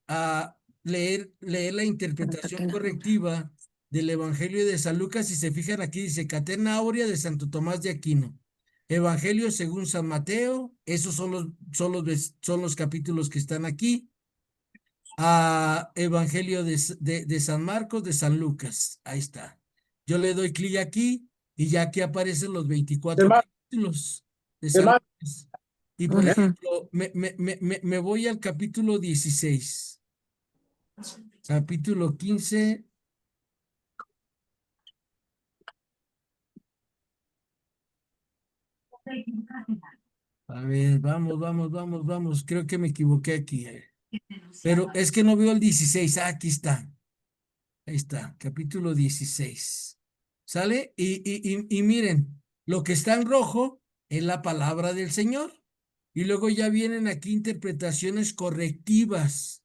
leer la Para interpretación Catena. correctiva del Evangelio de San Lucas, si se fijan aquí, dice Catena Áurea de Santo Tomás de Aquino. Evangelio según San Mateo, esos son los capítulos que están aquí. Evangelio de San Marcos, de San Lucas. Ahí está. Yo le doy clic aquí y ya aquí aparecen los 24 Hermano, capítulos de San hermano, Lucas. Y por Ujú. ejemplo, me voy al capítulo 16, capítulo 15. A ver, vamos, vamos, vamos, vamos. Creo que me equivoqué aquí. Pero es que no veo el 16. Aquí está. Ahí está, capítulo 16. ¿Sale? Y miren, lo que está en rojo es la palabra del Señor. Y luego ya vienen aquí interpretaciones correctivas.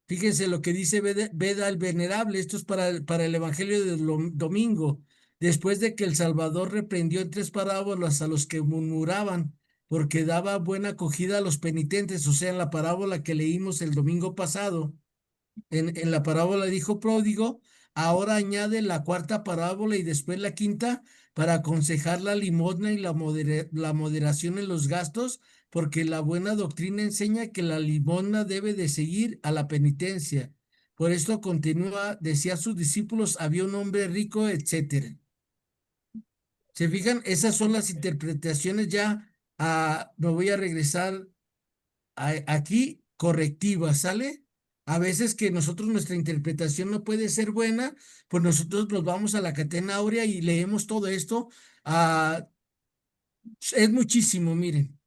Fíjense lo que dice Beda el Venerable. Esto es para el Evangelio del domingo. Después de que el Salvador reprendió en 3 parábolas a los que murmuraban, porque daba buena acogida a los penitentes, o sea, en la parábola que leímos el domingo pasado en la parábola del hijo pródigo, ahora añade la cuarta parábola y después la quinta para aconsejar la limosna y la moderación en los gastos, porque la buena doctrina enseña que la limosna debe de seguir a la penitencia. Por esto continúa, decía a sus discípulos, había un hombre rico, etcétera. ¿Se fijan? Esas son las interpretaciones ya. Me voy a regresar aquí correctiva, ¿sale? A veces que nosotros nuestra interpretación no puede ser buena, pues nosotros nos vamos a la Catena Áurea y leemos todo esto. Es muchísimo, miren.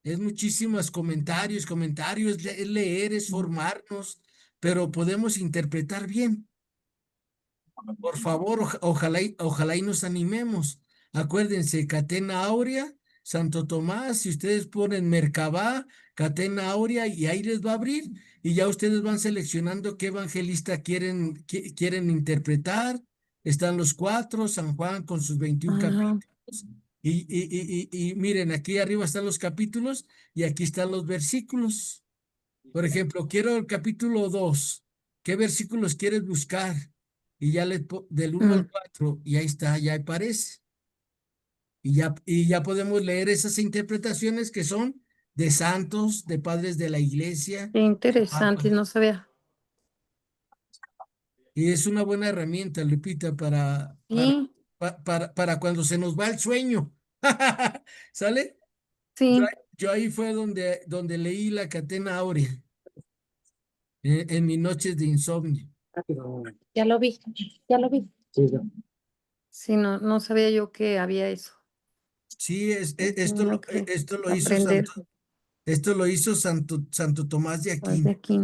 Es muchísimos comentarios, es leer, es formarnos, pero podemos interpretar bien. Por favor, ojalá y nos animemos. Acuérdense, Catena Áurea, Santo Tomás, si ustedes ponen Merkabah, Catena Áurea, y ahí les va a abrir, y ya ustedes van seleccionando qué evangelista quieren interpretar. Están los cuatro, San Juan con sus 21 Ajá. capítulos. Y miren, aquí arriba están los capítulos y aquí están los versículos. Por ejemplo, quiero el capítulo 2. ¿Qué versículos quieres buscar? Y ya del 1 al Mm, 4 y ahí está, ya aparece. Y ya podemos leer esas interpretaciones que son de santos, de padres de la iglesia. qué interesante, no sabía. Y es una buena herramienta, Lupita, Sí, para cuando se nos va el sueño. ¿Sale? Yo, sí, yo ahí fue donde leí la Catena Áurea, en mis noches de insomnio. Ya lo vi, ya lo vi. Sí, sí. sí, no, no sabía yo que había eso. Sí, esto Uno lo, que esto lo hizo aprender Santo Tomás de más de Aquino. aquí.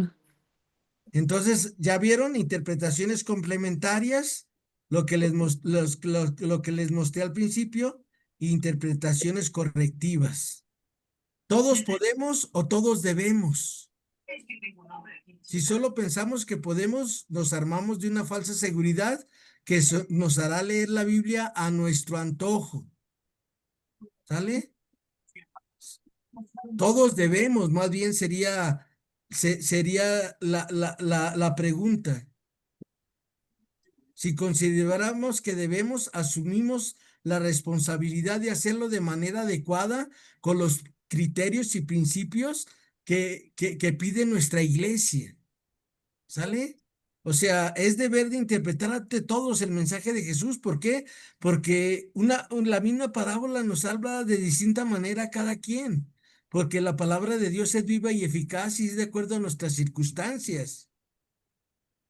Entonces, ¿ya vieron interpretaciones complementarias? Lo que les mostré al principio, interpretaciones correctivas. Todos podemos o todos debemos. Si solo pensamos que podemos, nos armamos de una falsa seguridad que nos hará leer la Biblia a nuestro antojo. ¿Sale? Todos debemos, más bien sería la pregunta. Si consideramos que debemos, asumimos la responsabilidad de hacerlo de manera adecuada con los criterios y principios que pide nuestra iglesia. ¿Sale? O sea, es deber de interpretar ante todos el mensaje de Jesús. ¿Por qué? Porque la misma parábola nos habla de distinta manera a cada quien. Porque la palabra de Dios es viva y eficaz y es de acuerdo a nuestras circunstancias.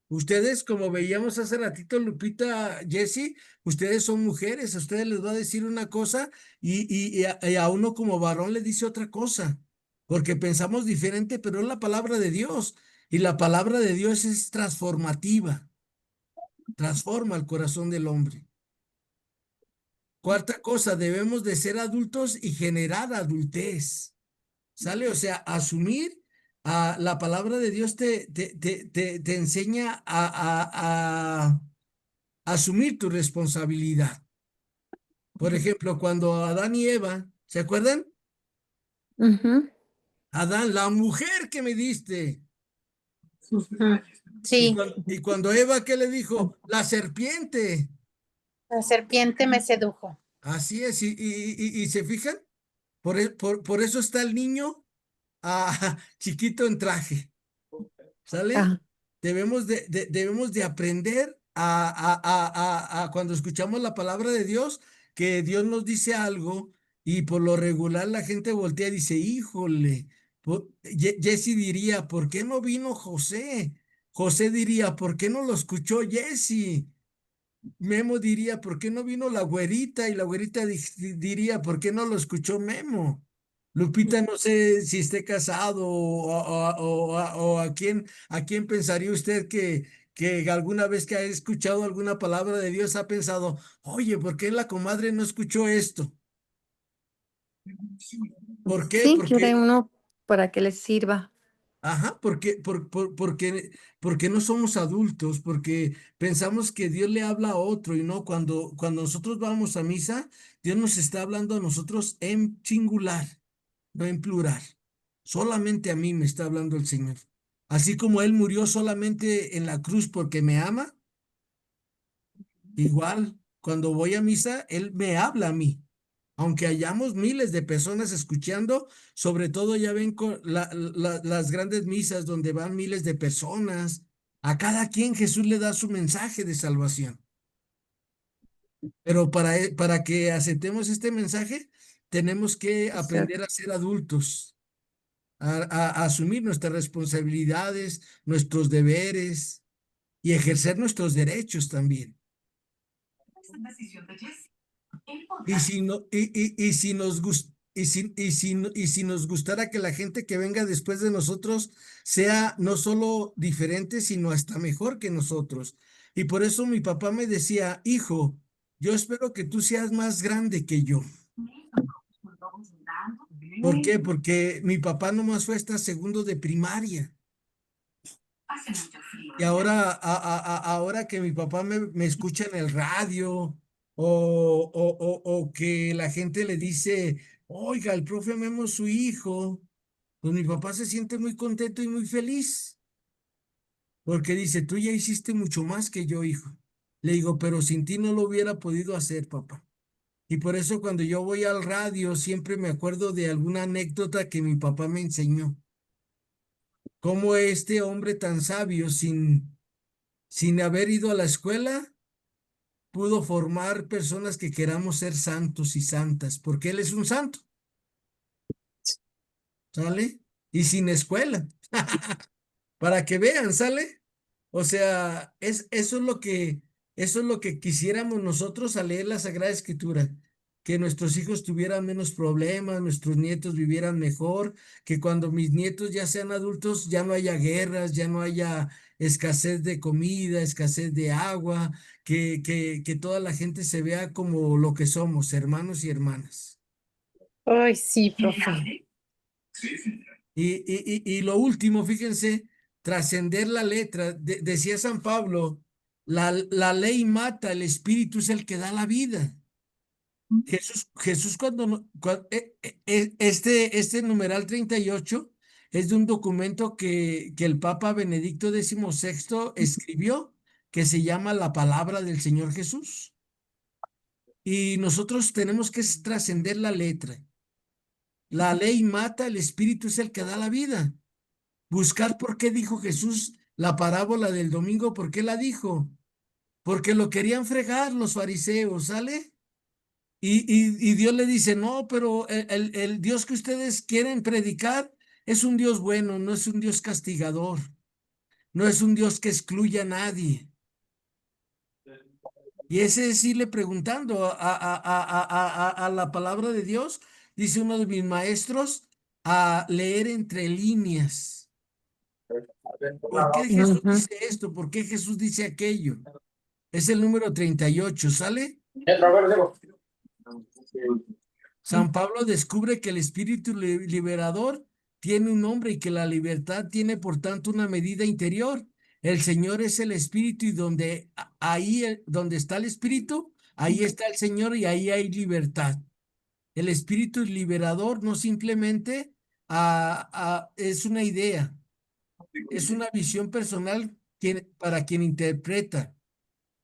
Ustedes, como veíamos hace ratito, Lupita, Jessy, ustedes son mujeres, a ustedes les va a decir una cosa y a uno como varón le dice otra cosa, porque pensamos diferente, pero es la palabra de Dios y la palabra de Dios es transformativa, transforma el corazón del hombre. Cuarta cosa, debemos de ser adultos y generar adultez, ¿sale? O sea, asumir la palabra de Dios te enseña a asumir tu responsabilidad. Por ejemplo, cuando Adán y Eva, ¿se acuerdan? Ujú. Adán, la mujer que me diste. Ujú. Y Sí, cuando Eva, ¿qué le dijo? La serpiente. la serpiente me sedujo. Así es, y ¿se fijan? Por eso está el niño chiquito en traje. ¿Sale? Ah, Debemos de aprender a cuando escuchamos la palabra de Dios, que Dios nos dice algo y por lo regular la gente voltea y dice, híjole, Jesse diría, ¿por qué no vino José? José diría, ¿por qué no lo escuchó Jesse? Memo diría, ¿por qué no vino la güerita? Y la güerita diría, ¿por qué no lo escuchó Memo? Lupita, no sé si esté casado o a quién pensaría usted que alguna vez que ha escuchado alguna palabra de Dios ha pensado, oye, ¿por qué la comadre no escuchó esto? ¿Por qué? sí, quiere uno para que les sirva. Ajá, porque no somos adultos, porque pensamos que Dios le habla a otro y no, cuando nosotros vamos a misa, Dios nos está hablando a nosotros en singular, no en plural. Solamente a mí me está hablando el Señor. Así como Él murió solamente en la cruz porque me ama, igual, cuando voy a misa, Él me habla a mí. Aunque hayamos miles de personas escuchando, sobre todo ya ven con las grandes misas donde van miles de personas, a cada quien Jesús le da su mensaje de salvación. Pero para que aceptemos este mensaje, tenemos que aprender Exacto. a ser adultos, a asumir nuestras responsabilidades, nuestros deberes y ejercer nuestros derechos también. Y si no, y si nos gusta, y si nos gustara que la gente que venga después de nosotros sea no solo diferente, sino hasta mejor que nosotros. Y por eso mi papá me decía, hijo, yo espero que tú seas más grande que yo. ¿Por qué? Porque mi papá nomás fue hasta segundo de primaria. Y ahora, ahora que mi papá me escucha en el radio o que la gente le dice, oiga, el profe Memo es su hijo, pues mi papá se siente muy contento y muy feliz, porque dice, tú ya hiciste mucho más que yo, hijo. Le digo, pero sin ti no lo hubiera podido hacer, papá. Y por eso cuando yo voy al radio siempre me acuerdo de alguna anécdota que mi papá me enseñó. Cómo este hombre tan sabio, sin haber ido a la escuela, pudo formar personas que queramos ser santos y santas, porque él es un santo, ¿sale? Y sin escuela, para que vean, ¿sale? O sea, eso es lo que quisiéramos nosotros al leer la Sagrada Escritura, que nuestros hijos tuvieran menos problemas, nuestros nietos vivieran mejor, que cuando mis nietos ya sean adultos ya no haya guerras, ya no haya escasez de comida, escasez de agua, que toda la gente se vea como lo que somos, hermanos y hermanas. Ay, sí, profe. Y lo último, fíjense, trascender la letra. Decía San Pablo, la ley mata, el espíritu es el que da la vida. Jesús cuando, este numeral 38 es de un documento que el Papa Benedicto XVI escribió, que se llama La Palabra del Señor Jesús. Y nosotros tenemos que trascender la letra. La ley mata, el espíritu es el que da la vida. Buscar por qué dijo Jesús la parábola del domingo, ¿por qué la dijo? Porque lo querían fregar los fariseos, ¿sale? Y Dios le dice, no, pero el Dios que ustedes quieren predicar es un Dios bueno, no es un Dios castigador, no es un Dios que excluya a nadie. Y ese es irle preguntando a la palabra de Dios, dice uno de mis maestros, a leer entre líneas. ¿Por qué Jesús Ujú. dice esto? ¿Por qué Jesús dice aquello? Es el número 38, ¿sale? San Pablo descubre que el espíritu liberador tiene un nombre y que la libertad tiene por tanto una medida interior. El Señor es el espíritu y donde está el espíritu, ahí está el Señor y ahí hay libertad. El espíritu liberador no simplemente es una idea, es una visión personal para quien interpreta.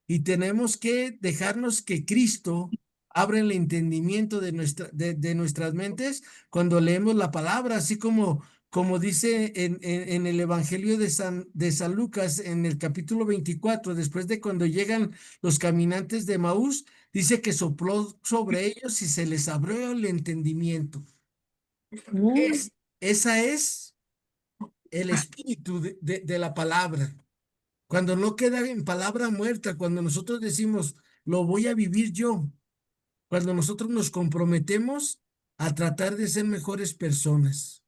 Y tenemos que dejarnos que Cristo abra el entendimiento de nuestras mentes cuando leemos la palabra, así como dice en el Evangelio de San Lucas, en el capítulo 24, después de cuando llegan los caminantes de Maús, dice que sopló sobre ellos y se les abrió el entendimiento. Esa es el espíritu de la palabra. Cuando no queda en palabra muerta, cuando nosotros decimos, lo voy a vivir yo, cuando nosotros nos comprometemos a tratar de ser mejores personas.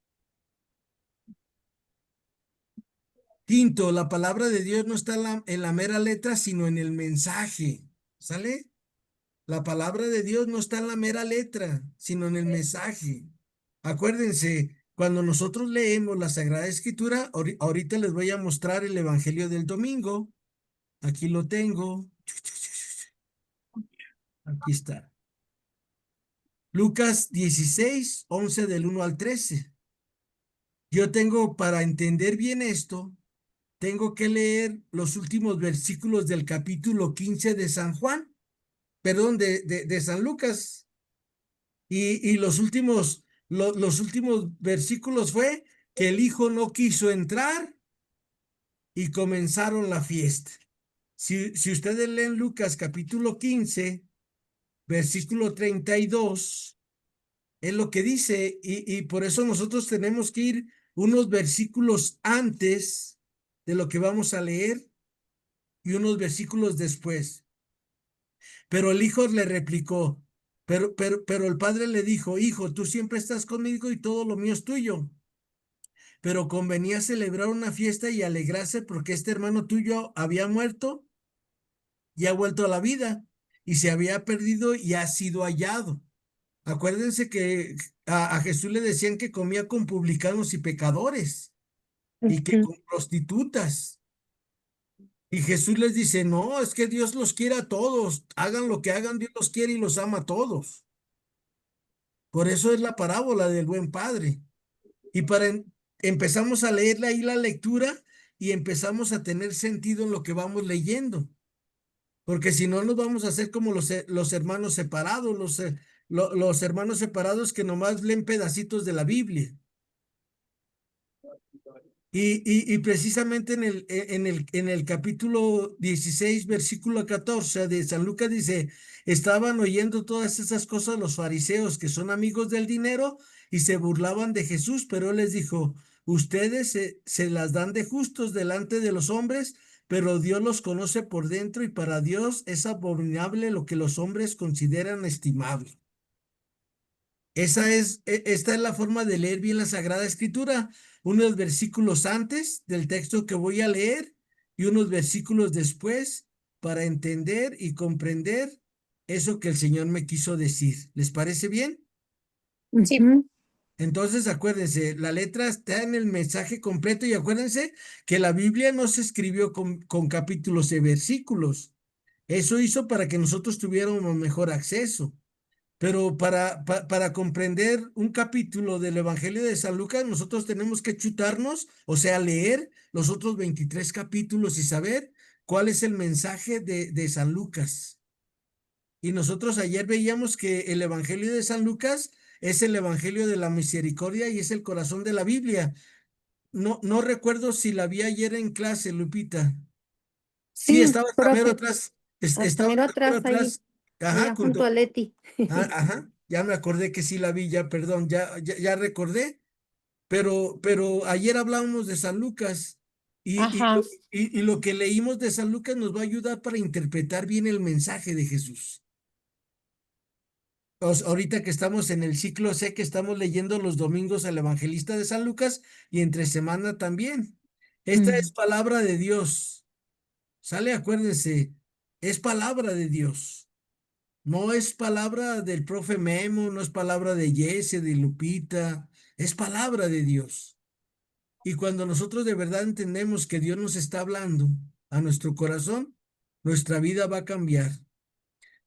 Quinto, la palabra de Dios no está en la mera letra, sino en el mensaje. ¿Sale? La palabra de Dios no está en la mera letra, sino en el mensaje. Acuérdense, cuando nosotros leemos la Sagrada Escritura, ahorita les voy a mostrar el Evangelio del domingo. Aquí lo tengo. Aquí está. Lucas 16, 11 del 1 al 13. Yo tengo, para entender bien esto, tengo que leer los últimos versículos del capítulo 15 de San Juan, perdón, de San Lucas. Y los últimos versículos fue que el hijo no quiso entrar y comenzaron la fiesta. Si ustedes leen Lucas capítulo 15, versículo 32, es lo que dice, y por eso nosotros tenemos que ir unos versículos antes de lo que vamos a leer y unos versículos después. Pero el hijo le replicó, pero el padre le dijo, hijo, tú siempre estás conmigo y todo lo mío es tuyo. Pero convenía celebrar una fiesta y alegrarse porque este hermano tuyo había muerto y ha vuelto a la vida y se había perdido y ha sido hallado. Acuérdense que a Jesús le decían que comía con publicanos y pecadores y que Ujú. con prostitutas. Y Jesús les dice, no, es que Dios los quiere a todos. Hagan lo que hagan, Dios los quiere y los ama a todos. Por eso es la parábola del buen padre. Y empezamos a leerle ahí la lectura y empezamos a tener sentido en lo que vamos leyendo. Porque si no, nos vamos a hacer como los hermanos separados, los hermanos separados que nomás leen pedacitos de la Biblia. Y precisamente en el capítulo 16, versículo 14 de San Lucas dice, estaban oyendo todas esas cosas los fariseos que son amigos del dinero y se burlaban de Jesús, pero él les dijo, ustedes se las dan de justos delante de los hombres, pero Dios los conoce por dentro y para Dios es abominable lo que los hombres consideran estimable. Esta es la forma de leer bien la Sagrada Escritura. Unos versículos antes del texto que voy a leer y unos versículos después para entender y comprender eso que el Señor me quiso decir. ¿Les parece bien? Sí. Ujú. Entonces, acuérdense, la letra está en el mensaje completo y acuérdense que la Biblia no se escribió con capítulos de versículos. Eso hizo para que nosotros tuviéramos mejor acceso. Pero para comprender un capítulo del Evangelio de San Lucas, nosotros tenemos que chutarnos, o sea, leer los otros 23 capítulos y saber cuál es el mensaje de San Lucas. Y nosotros ayer veíamos que el Evangelio de San Lucas es el Evangelio de la misericordia y es el corazón de la Biblia. No recuerdo si la vi ayer en clase, Lupita. Sí, Sí, estaba hasta mero profe, atrás. hasta Estaba miro hasta mero atrás ahí, atrás. Ajá, allá junto a Leti. Ajá, ya me acordé que sí la vi, ya, perdón, ya recordé, pero ayer hablábamos de San Lucas Ajá. y lo que leímos de San Lucas nos va a ayudar para interpretar bien el mensaje de Jesús. Ahorita que estamos en el ciclo, sé que estamos leyendo los domingos al Evangelista de San Lucas y entre semana también. Esta es Mm. palabra de Dios. Sale, acuérdense, es palabra de Dios. No es palabra del profe Memo, no es palabra de Jesse, de Lupita, es palabra de Dios. Y cuando nosotros de verdad entendemos que Dios nos está hablando a nuestro corazón, nuestra vida va a cambiar.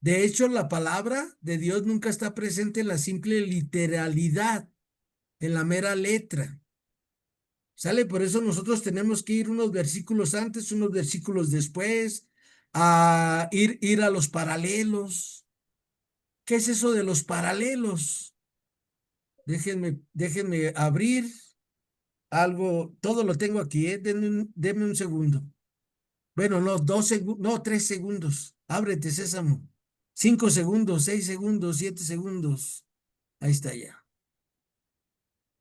De hecho, la palabra de Dios nunca está presente en la simple literalidad, en la mera letra. ¿Sale? Por eso nosotros tenemos que ir unos versículos antes, unos versículos después, a ir a los paralelos. ¿Qué es eso de los paralelos? Déjenme abrir algo, todo lo tengo aquí, ¿eh? Denme un segundo. Bueno, no, 2 segundos, no, 3 segundos. Ábrete, Sésamo. 5 segundos, 6 segundos, 7 segundos. Ahí está ya.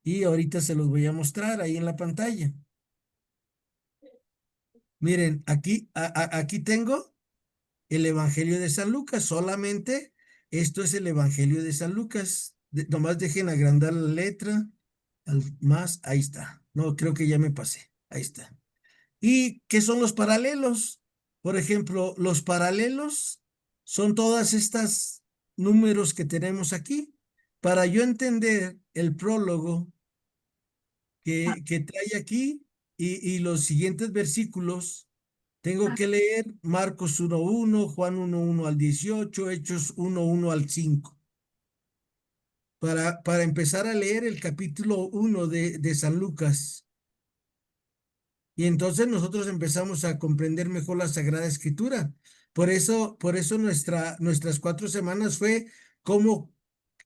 Y ahorita se los voy a mostrar ahí en la pantalla. Miren, aquí tengo el Evangelio de San Lucas. Solamente esto es el Evangelio de San Lucas. Nomás dejen agrandar la letra. Más, ahí está. No, creo que ya me pasé. Ahí está. ¿Y qué son los paralelos? Por ejemplo, los paralelos son todas estas números que tenemos aquí. Para yo entender el prólogo que trae aquí y los siguientes versículos, tengo que leer Marcos 1:1, Juan 1:1 al 18, Hechos 1:1 al 5. Para empezar a leer el capítulo 1 de San Lucas. Y entonces nosotros empezamos a comprender mejor la Sagrada Escritura. Por eso nuestras 4 semanas fue cómo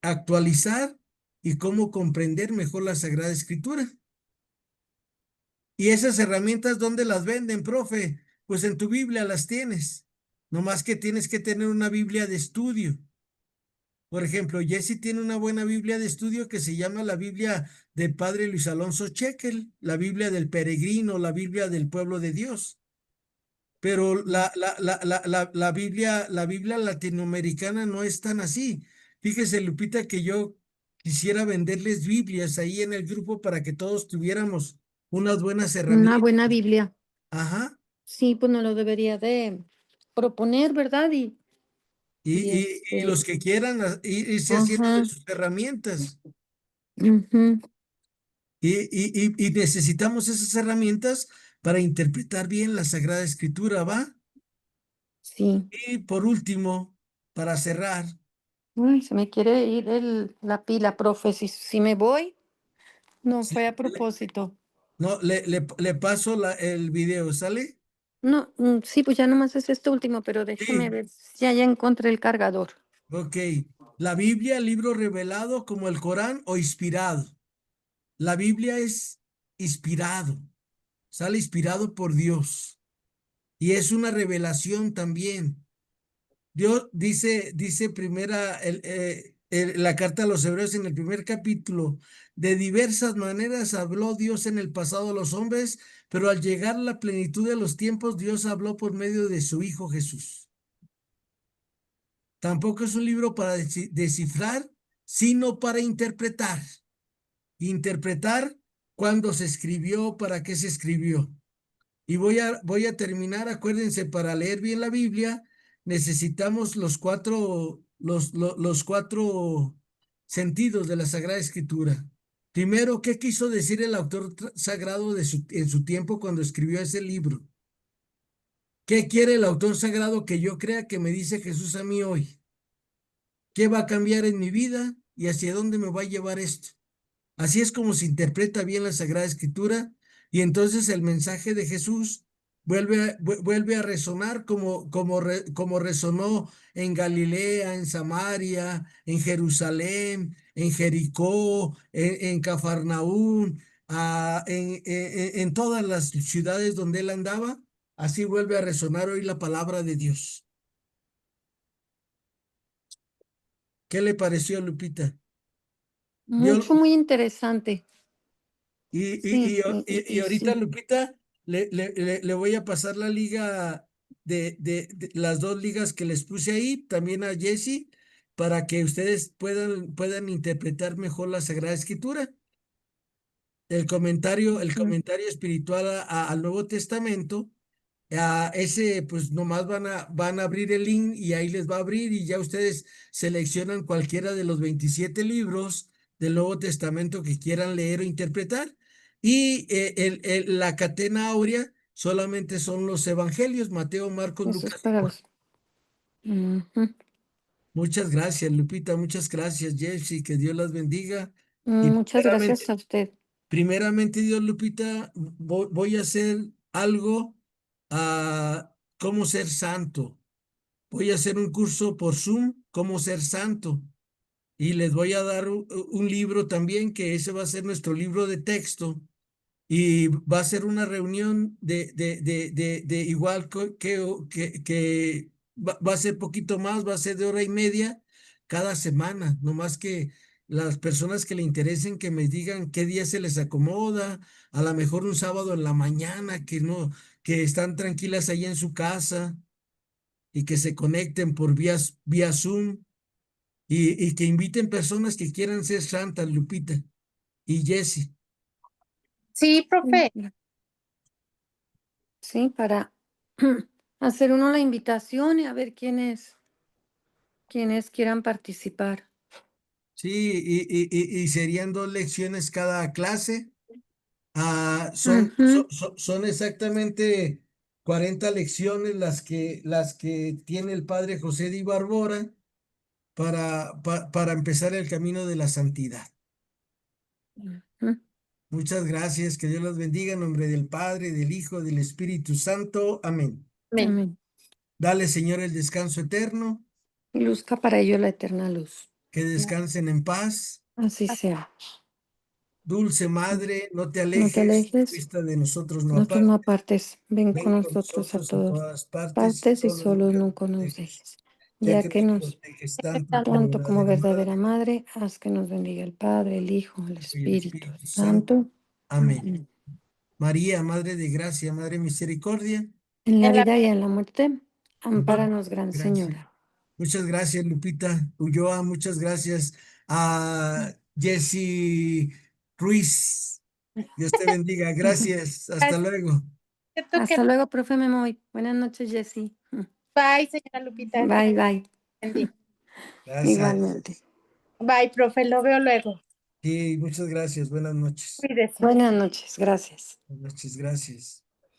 actualizar y cómo comprender mejor la Sagrada Escritura. Y esas herramientas, ¿dónde las venden, profe? Pues en tu Biblia las tienes. No más que tienes que tener una Biblia de estudio. Por ejemplo, Jesse tiene una buena Biblia de estudio que se llama la Biblia del Padre Luis Alonso Chequel, la Biblia del peregrino, la Biblia del pueblo de Dios. Pero la Biblia latinoamericana no es tan así. Fíjese, Lupita, que yo quisiera venderles Biblias ahí en el grupo para que todos tuviéramos unas buenas Una herramientas. buena Biblia. Ajá. Sí, pues nos lo debería de proponer, ¿verdad? Y, Y y los que quieran irse haciendo de ajá, sus herramientas. ujú, Y necesitamos esas herramientas para interpretar bien la Sagrada Escritura, ¿va? sí. Y por último, para cerrar, Ay, se me quiere ir la pila, profe. Si me voy, no sí, fue a propósito. no, le paso el video, ¿sale? No, sí, pues ya nomás es este último, pero déjeme Sí, ver si ya encontré el cargador. ok. La Biblia, libro revelado como el Corán o inspirado. La Biblia es inspirado, sale inspirado por Dios y es una revelación también. Dios dice la carta a los Hebreos en el primer capítulo, de diversas maneras habló Dios en el pasado a los hombres, pero al llegar la plenitud de los tiempos, Dios habló por medio de su Hijo Jesús. Tampoco es un libro para descifrar, sino para interpretar. Interpretar cuándo se escribió, para qué se escribió. Y voy a terminar, acuérdense, para leer bien la Biblia, necesitamos los cuatro sentidos de la Sagrada Escritura. Primero, ¿qué quiso decir el autor sagrado en su tiempo cuando escribió ese libro? ¿Qué quiere el autor sagrado que yo crea que me dice Jesús a mí hoy? ¿Qué va a cambiar en mi vida y hacia dónde me va a llevar esto? Así es como se interpreta bien la Sagrada Escritura y entonces el mensaje de Jesús vuelve a resonar como resonó en Galilea, en Samaria, en Jerusalén, en Jericó, en Cafarnaún, en todas las ciudades donde él andaba. Así vuelve a resonar hoy la palabra de Dios. ¿Qué le pareció, Lupita? ¿Vio? Mucho, muy interesante. Sí, Y y ahorita, sí. Lupita, le voy a pasar la liga de las dos ligas que les puse ahí, también a Jesse, para que ustedes puedan interpretar mejor la Sagrada Escritura. El Ujú. comentario espiritual al Nuevo Testamento, a ese, pues nomás van a abrir el link y ahí les va a abrir y ya ustedes seleccionan cualquiera de los 27 libros del Nuevo Testamento que quieran leer o interpretar. Y la catena áurea solamente son los evangelios, Mateo, Marcos, Eso es Lucas y para Juan. los. Ujú. Muchas gracias, Lupita, muchas gracias, Jeffy, que Dios las bendiga. Y Muchas gracias a usted. primeramente, Dios, Lupita, voy a hacer algo a cómo ser santo. Voy a hacer un curso por Zoom, cómo ser santo. Y les voy a dar un libro también, que ese va a ser nuestro libro de texto. Y va a ser una reunión de igual que va a ser poquito más, va a ser de hora y media cada semana. No más que las personas que le interesen que me digan qué día se les acomoda, a lo mejor un sábado en la mañana, que no, que están tranquilas ahí en su casa y que se conecten por vía Zoom y que inviten personas que quieran ser santas, Lupita y Jesse. Sí, profe. Sí, para hacer uno la invitación y a ver quiénes quieran participar. Sí, y serían 2 lecciones cada clase. Ujú. Son exactamente 40 lecciones las que tiene el padre José de Ibarbora para empezar el camino de la santidad. Ujú. Muchas gracias, que Dios los bendiga en nombre del Padre, del Hijo, del Espíritu Santo. Amén. Amén. Amén. Dale, Señor, el descanso eterno, Y luzca para ello la eterna luz. que descansen en paz. Así sea. Dulce Madre, no te No te alejes, alejes, vista de nosotros no nosotros no apartes. apartes. Ven con Ven con nosotros a nosotros a todas todas partes y partes y solo solos nunca nunca nos nos dejes, dejes. ya Ya que que nos nos, proteges tanto como tanto como verdadera verdadera madre madre, haz que nos bendiga el Padre, el Hijo, el y el Espíritu Espíritu Santo. Santo. Amén. Amén. María, Madre de Gracia, Madre de Misericordia, En la En la vida y en la muerte, ampara ampáranos, Gran gracia. Señora. Muchas gracias, Lupita Ulloa. Muchas gracias a Jessy Ruiz. Dios te bendiga. Gracias. Hasta luego. Cierto que Hasta luego, profe Memoy. Buenas noches, Jessy. bye, señora Lupita. que Bye, bye. bendiga. Gracias. Igualmente. Bye, profe, lo veo luego. Sí, muchas gracias. Buenas noches. Cuídese. Buenas noches, gracias. Buenas noches, gracias.